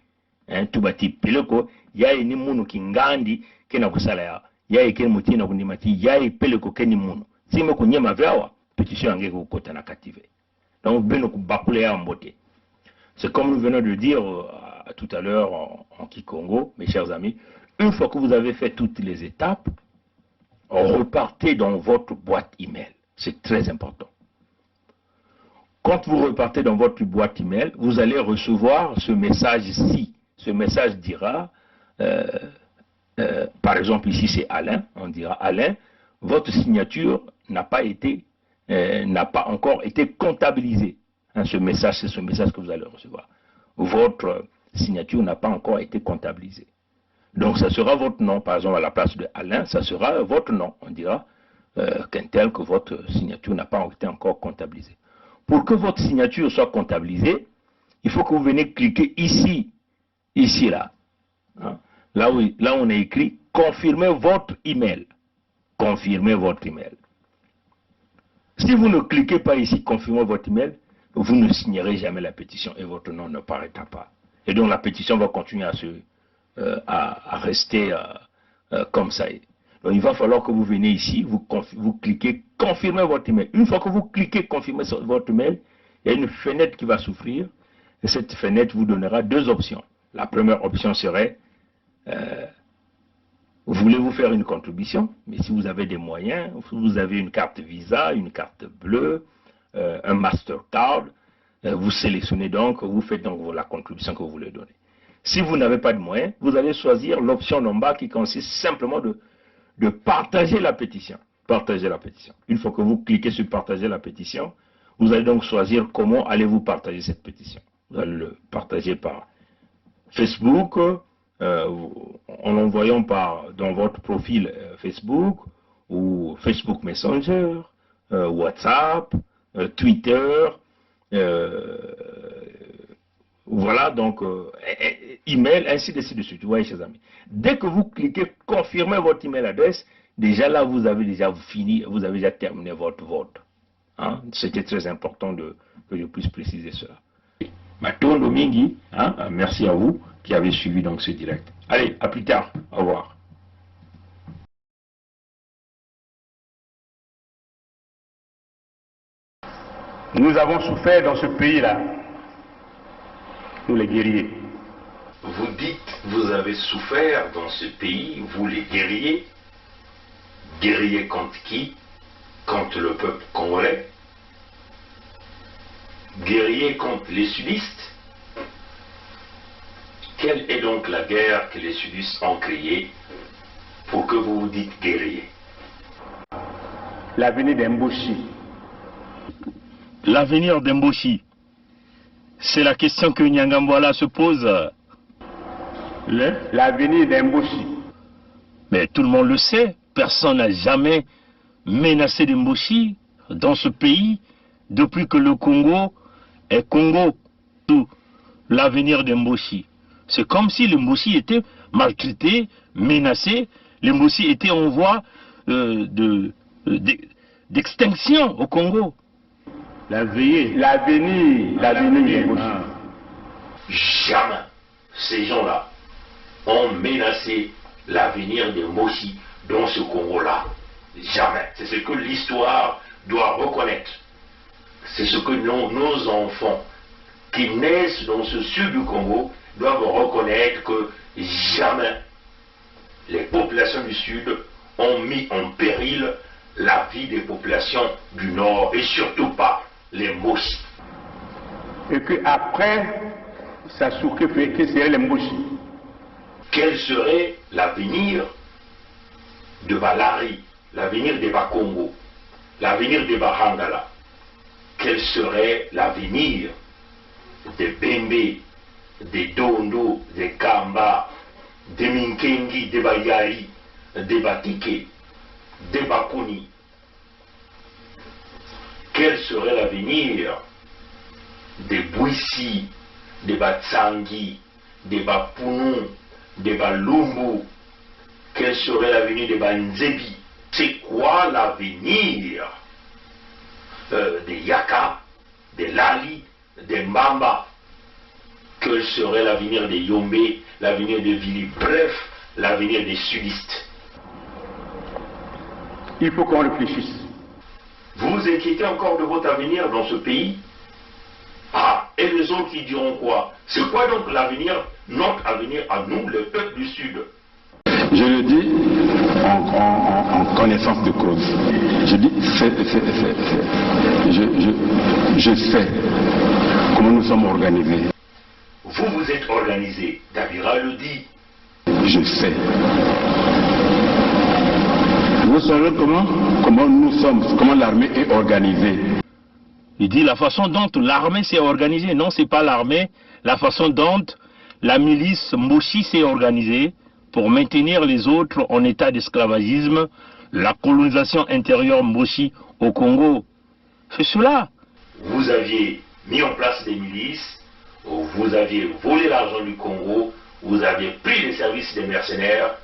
tubati peleko yae ni munu kingandi kena kusala yae kene mutina kundimati yae peleko keni munu sime kunyema vyawa petition yange kukota na kative donc beno kubakule ya mbote. C'est comme nous venons de dire tout à l'heure en Kikongo, mes chers amis, une fois que vous avez fait toutes les étapes, repartez dans votre boîte email. C'est très important. Quand vous repartez dans votre boîte email, vous allez recevoir ce message-ci. Ce message dira, par exemple ici c'est Alain, on dira Alain, votre signature n'a pas encore été comptabilisée. Hein, ce message, c'est ce message que vous allez recevoir. Votre signature n'a pas encore été comptabilisée. Donc ça sera votre nom, par exemple à la place de Alain, ça sera votre nom. On dira qu'un tel que votre signature n'a pas été encore comptabilisée. Pour que votre signature soit comptabilisée, il faut que vous venez cliquer ici, là. Hein, là où on a écrit « Confirmez votre email ». Confirmez votre email. Si vous ne cliquez pas ici « Confirmez votre email », vous ne signerez jamais la pétition et votre nom ne paraîtra pas. Et donc la pétition va continuer à rester comme ça. Donc il va falloir que vous venez ici, vous cliquez, confirmez votre email. Une fois que vous cliquez, confirmez votre email, il y a une fenêtre qui va s'ouvrir. Et cette fenêtre vous donnera deux options. La première option serait, voulez-vous faire une contribution? Mais si vous avez des moyens, vous avez une carte Visa, une carte bleue, un Mastercard, vous sélectionnez donc, vous faites donc la contribution que vous voulez donner. Si vous n'avez pas de moyens, vous allez choisir l'option en bas qui consiste simplement de partager la pétition. Partager la pétition. Une fois que vous cliquez sur partager la pétition, vous allez donc choisir comment allez-vous partager cette pétition. Vous allez le partager par Facebook, en l'envoyant dans votre profil Facebook, ou Facebook Messenger, WhatsApp, Twitter, voilà, donc email, ainsi de suite. Vous voyez, chers amis. Dès que vous cliquez confirmer votre email adresse, déjà là, vous avez déjà fini, vous avez déjà terminé votre vote. Hein? C'était très important que je puisse préciser cela. Matondo Mingi, hein? Merci à vous qui avez suivi donc ce direct. Allez, à plus tard. Au revoir. Nous avons souffert dans ce pays-là, nous les guerriers. Vous dites, vous avez souffert dans ce pays, vous les guerriers. Guerriers contre qui? Contre le peuple congolais. Guerriers contre les sudistes. Quelle est donc la guerre que les sudistes ont créée pour que vous vous dites guerriers? L'avenir d'Mboshi. L'avenir d'Mboshi, c'est la question que Nyangamboala se pose. L'avenir d'Mboshi. Mais tout le monde le sait, personne n'a jamais menacé d'Mboshi dans ce pays depuis que le Congo est Congo. Tout l'avenir d'Mboshi. C'est comme si l'Mboshi était maltraité, menacé, l'Mboshi était en voie d'extinction au Congo. L'avenir d'Mboshi. Jamais ces gens-là ont menacé l'avenir de Mboshi dans ce Congo-là. Jamais. C'est ce que l'histoire doit reconnaître. C'est ce que nos enfants qui naissent dans ce sud du Congo doivent reconnaître, que jamais les populations du sud ont mis en péril la vie des populations du nord, et surtout pas les Mboshi. Et qu'après, ça souffre que serait les Mboshi. Quel serait l'avenir de Balari, l'avenir de Bakongo, l'avenir de Bahangala? Quel serait l'avenir de Bembe, de Dondo, de Kamba, de Minkengi, de Bayari, de Batike, de Bakuni? Quel serait l'avenir de Bouissi, de Batsangi, de Bapounou, de Balumbu? Quel serait l'avenir de Banzebi? C'est quoi l'avenir de Yaka, de Lali, de Mbamba? Quel serait l'avenir de Yombe, l'avenir de Vili? Bref, l'avenir des sudistes. Il faut qu'on réfléchisse. Vous vous inquiétez encore de votre avenir dans ce pays? Ah, et les autres qui diront quoi? C'est quoi donc l'avenir, notre avenir à nous, le peuple du Sud? Je le dis en connaissance de cause. Je dis, je sais comment nous sommes organisés. Vous vous êtes organisé, Dabira le dit. Je sais. Vous savez comment nous sommes, comment l'armée est organisée. Il dit la façon dont l'armée s'est organisée. Non, c'est pas l'armée. La façon dont la milice Mboshi s'est organisée pour maintenir les autres en état d'esclavagisme, la colonisation intérieure Mboshi au Congo. C'est cela. Vous aviez mis en place des milices, vous aviez volé l'argent du Congo, vous aviez pris les services des mercenaires.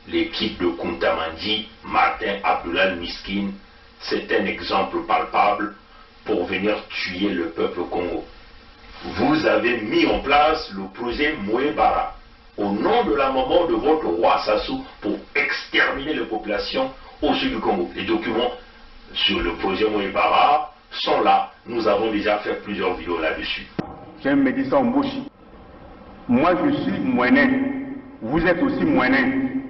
L'équipe de Kuntamandi, Martin Abdoulal Miskin, c'est un exemple palpable pour venir tuer le peuple Congo. Vous avez mis en place le projet Mouébara. au nom de la maman de votre roi Sassou pour exterminer les populations au sud du Congo. Les documents sur le projet Moïbara sont là. Nous avons déjà fait plusieurs vidéos là-dessus. J'aime me dire ça en Moshi. Moi je suis moinen. Vous êtes aussi moinen.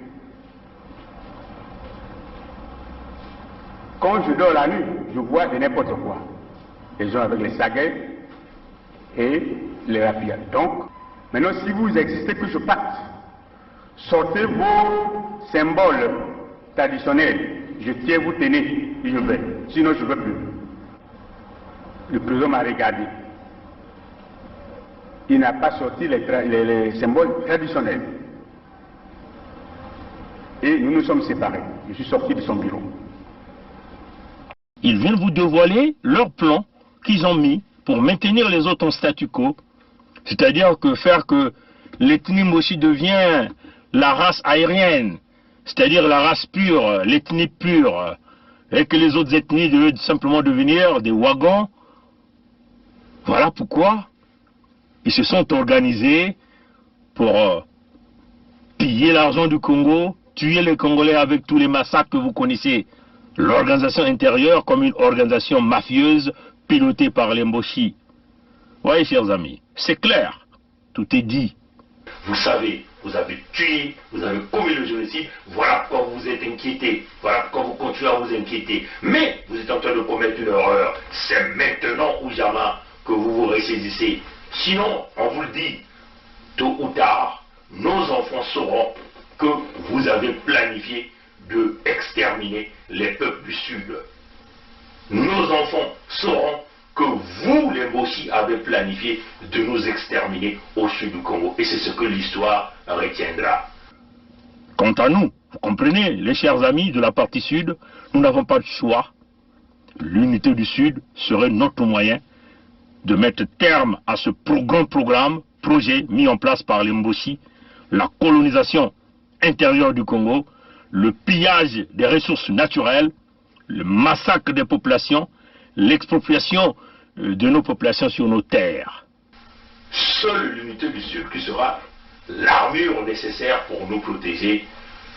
Quand je dors la nuit, je vois de n'importe quoi. Les gens avec les saguets et les rapides. Donc, maintenant si vous existez que je parte, sortez vos symboles traditionnels. Je tiens, vous tenez, et je vais. Sinon je ne veux plus. Le président m'a regardé. Il n'a pas sorti les symboles traditionnels. Et nous nous sommes séparés. Je suis sorti de son bureau. Ils viennent vous dévoiler leur plan qu'ils ont mis pour maintenir les autres en statu quo. C'est-à-dire que faire que l'ethnie Moshi devient la race aérienne, c'est-à-dire la race pure, l'ethnie pure, et que les autres ethnies devaient simplement devenir des wagons. Voilà pourquoi ils se sont organisés pour piller l'argent du Congo, tuer les Congolais avec tous les massacres que vous connaissez. L'organisation intérieure comme une organisation mafieuse pilotée par les Mboshi. Voyez, chers amis, c'est clair, tout est dit. Vous savez, vous avez tué, vous avez commis le génocide, voilà pourquoi vous êtes inquiétés, voilà pourquoi vous continuez à vous inquiéter. Mais vous êtes en train de commettre une erreur, c'est maintenant ou jamais que vous vous ressaisissez. Sinon, on vous le dit, tôt ou tard, nos enfants sauront que vous avez planifié de exterminer les peuples du Sud. Nos enfants sauront que vous, les Mboshi, avez planifié de nous exterminer au sud du Congo. Et c'est ce que l'histoire retiendra. Quant à nous, vous comprenez, les chers amis de la partie sud, nous n'avons pas de choix. L'unité du Sud serait notre moyen de mettre terme à ce projet mis en place par les Mboshi, la colonisation intérieure du Congo, le pillage des ressources naturelles, le massacre des populations, l'expropriation de nos populations sur nos terres. Seule l'unité du Sud qui sera l'armure nécessaire pour nous protéger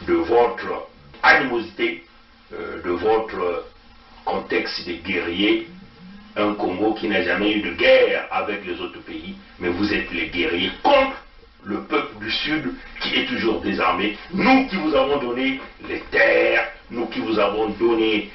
de votre animosité, de votre contexte de guerrier. Un Congo qui n'a jamais eu de guerre avec les autres pays, mais vous êtes les guerriers contre le peuple du Sud qui est toujours désarmé. Nous qui vous avons donné les terres, nous qui vous avons donné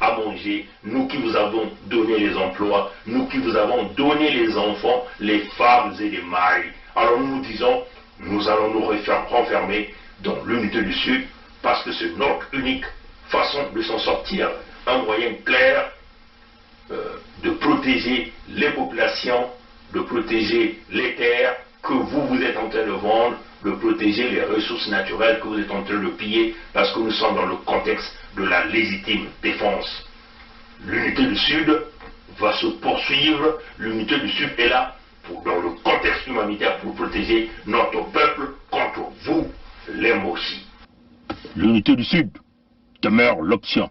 à manger, nous qui vous avons donné les emplois, nous qui vous avons donné les enfants, les femmes et les maris. Alors nous nous disons, nous allons nous renfermer dans l'unité du Sud parce que c'est notre unique façon de s'en sortir. Un moyen clair de protéger les populations, de protéger les terres que vous êtes en train de vendre, de protéger les ressources naturelles que vous êtes en train de piller, parce que nous sommes dans le contexte de la légitime défense. L'unité du Sud va se poursuivre, l'unité du Sud est là, dans le contexte humanitaire, pour protéger notre peuple contre vous, les Mboshi. L'unité du Sud demeure l'option.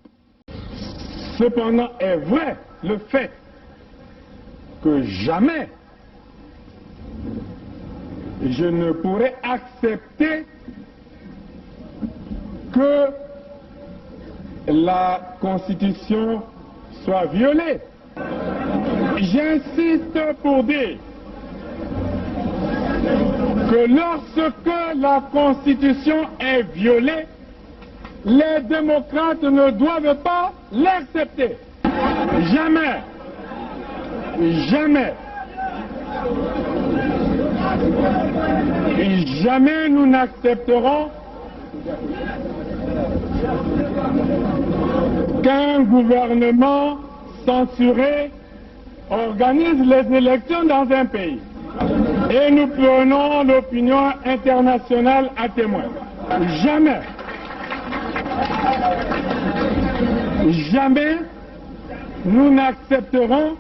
Cependant est vrai le fait que jamais je ne pourrais accepter que la Constitution soit violée. J'insiste pour dire que lorsque la Constitution est violée, les démocrates ne doivent pas l'accepter. Jamais. Jamais. Et jamais nous n'accepterons qu'un gouvernement censuré organise les élections dans un pays. Et nous prenons l'opinion internationale à témoin. Jamais. Jamais nous n'accepterons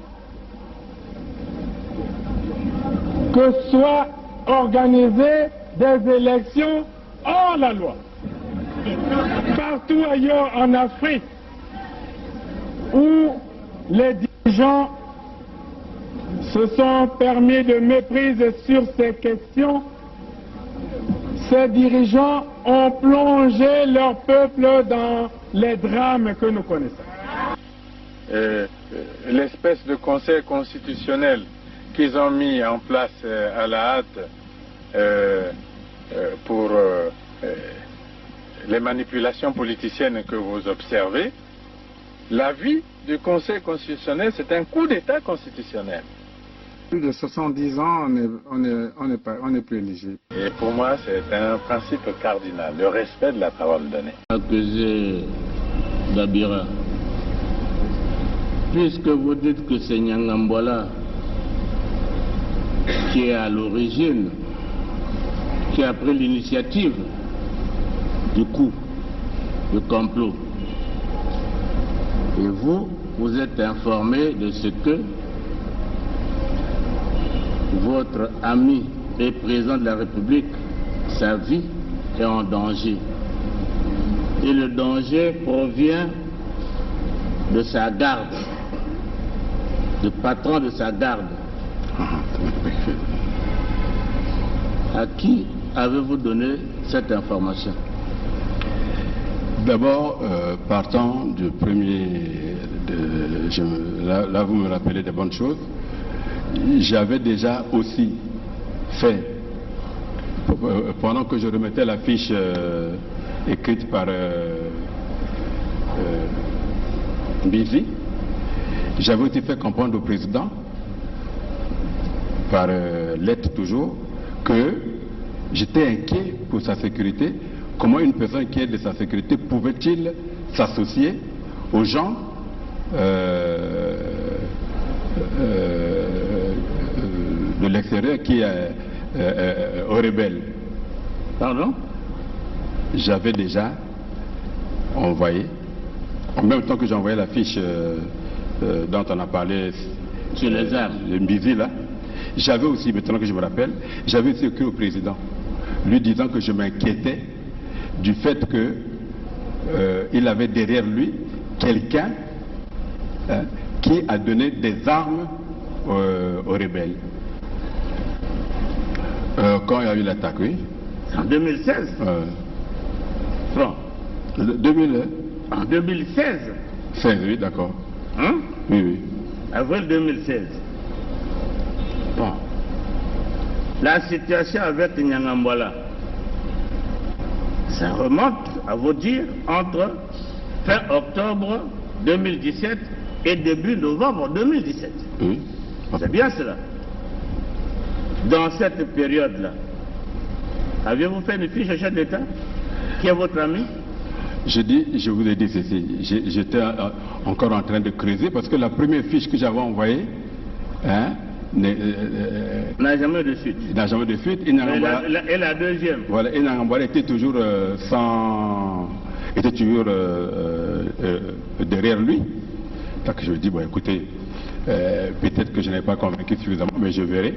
que soient organisées des élections hors la loi. Partout ailleurs en Afrique où les dirigeants se sont permis de méprise sur ces questions, ces dirigeants ont plongé leur peuple dans les drames que nous connaissons. L'espèce de conseil constitutionnel qu'ils ont mis en place à la hâte pour les manipulations politiciennes que vous observez, l'avis du Conseil constitutionnel, c'est un coup d'État constitutionnel. Plus de 70 ans, on n'est plus éligible. Et pour moi, c'est un principe cardinal, le respect de la parole donnée. Accusé d'Abira, puisque vous dites que c'est Nyangambola qui est à l'origine, qui a pris l'initiative du coup, du complot, et vous êtes informé de ce que votre ami et président de la République, sa vie est en danger. Et le danger provient de sa garde, du patron de sa garde. À qui avez-vous donné cette information? D'abord, partant du premier, là vous me rappelez des bonnes choses, j'avais déjà aussi fait, pendant que je remettais la fiche écrite par Bizi, j'avais aussi fait comprendre au président, par lettre toujours, que j'étais inquiet pour sa sécurité. Comment une personne qui est de sa sécurité pouvait-il s'associer aux gens de l'extérieur qui est aux rebelles? Pardon? J'avais déjà envoyé, en même temps que j'envoyais la fiche dont on a parlé sur les armes, le Mbizi là, j'avais aussi, maintenant que je me rappelle, j'avais aussi écrit au président, lui disant que je m'inquiétais du fait qu'il avait derrière lui quelqu'un qui a donné des armes aux rebelles. Quand il y a eu l'attaque, oui. En 2016 Bon. 2000, en 2016 16, oui, d'accord. Hein? Oui, oui. Avril 2016. Bon. La situation avec Nyangambola, ça remonte, à vous dire, entre fin octobre 2017 et début novembre 2017. Oui. C'est bien cela. Dans cette période-là, avez-vous fait une fiche au chef d'État qui est votre ami? Je vous ai dit ceci, j'étais encore en train de creuser parce que la première fiche que j'avais envoyée n'a jamais eu de suite. N'a jamais de suite. Et la deuxième? Voilà, et Nyangambola était toujours était toujours derrière lui. Donc je lui dis, bon écoutez, peut-être que je n'ai pas convaincu suffisamment, mais je verrai.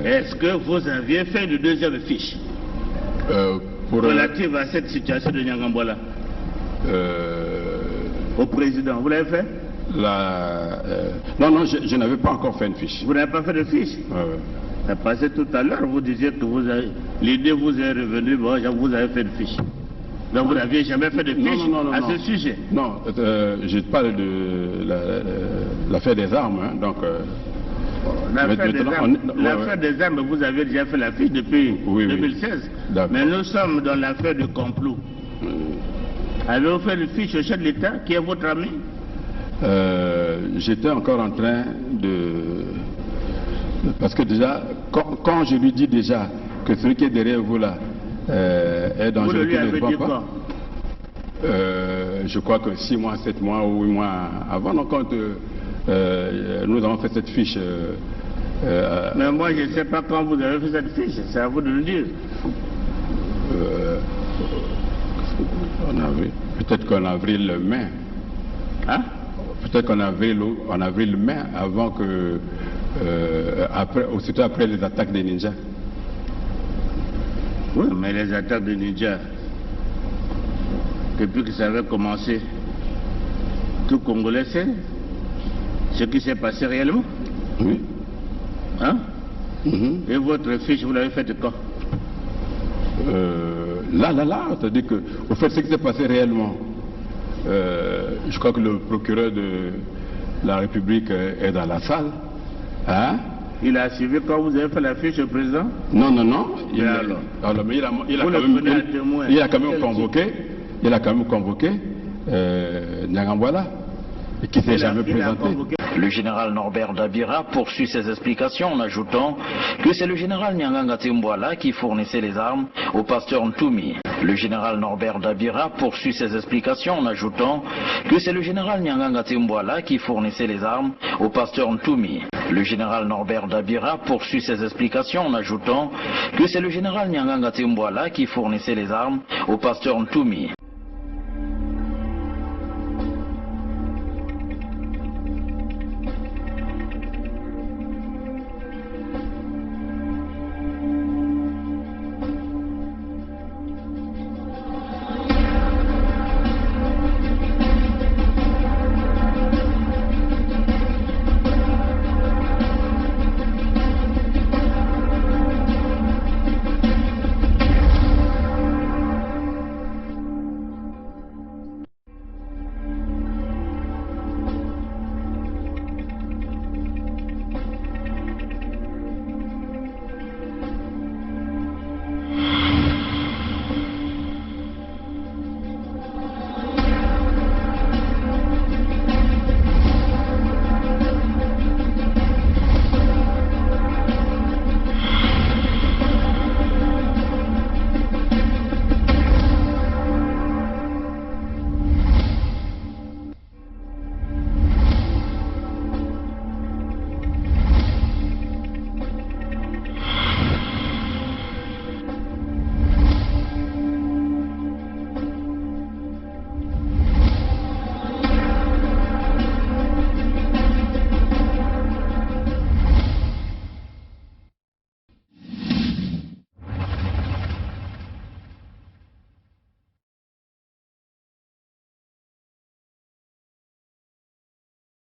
Est-ce que vous aviez fait une deuxième fiche relative à cette situation de Nyangambola au président? Vous l'avez fait? Non, je n'avais pas encore fait une fiche. Vous n'avez pas fait de fiche? Parce que tout à l'heure, vous disiez que l'idée vous est revenue, bon, vous avez fait une fiche. Donc vous n'aviez jamais fait de fiche à ce sujet? Non, je parle de l'affaire des armes, hein, donc... L'affaire des armes, vous avez déjà fait la fiche depuis 2016. Oui. Mais nous sommes dans l'affaire du complot. Avez-vous fait une fiche au chef de l'État qui est votre ami? J'étais encore en train de... Parce que déjà, quand je lui dis déjà que celui qui est derrière vous là est dangereux, vous lui avez dit quoi? Je crois que 6 mois, 7 mois ou 8 mois avant, donc quand nous avons fait cette fiche. Mais moi je ne sais pas quand vous avez fait cette fiche, c'est à vous de le dire. Peut-être qu'en avril-mai. Hein? Peut-être qu'en avril-mai, avant que. Aussitôt après les attaques des ninjas. Oui, mais les attaques des ninjas, depuis que ça avait commencé, tout Congolais sait ce qui s'est passé réellement. Oui. Hein? Et votre fiche, vous l'avez faite quand? Là, c'est-à-dire que, au fait, ce qui s'est passé réellement, je crois que le procureur de la République est dans la salle. Hein? Il a suivi quand vous avez fait la fiche au président? Non. Il a quand même convoqué Nyangambwala, qui ne s'est jamais présenté. Le général Norbert Dabira poursuit ses explications en ajoutant que c'est le général Nyanganga Timbwala qui fournissait les armes au pasteur Ntoumi. Le général Norbert Dabira poursuit ses explications en ajoutant que c'est le général Nyanganga Timbwala qui fournissait les armes au pasteur Ntoumi. Le général Norbert Dabira poursuit ses explications en ajoutant que c'est le général Nyanganga Timbwala qui fournissait les armes au pasteur Ntoumi.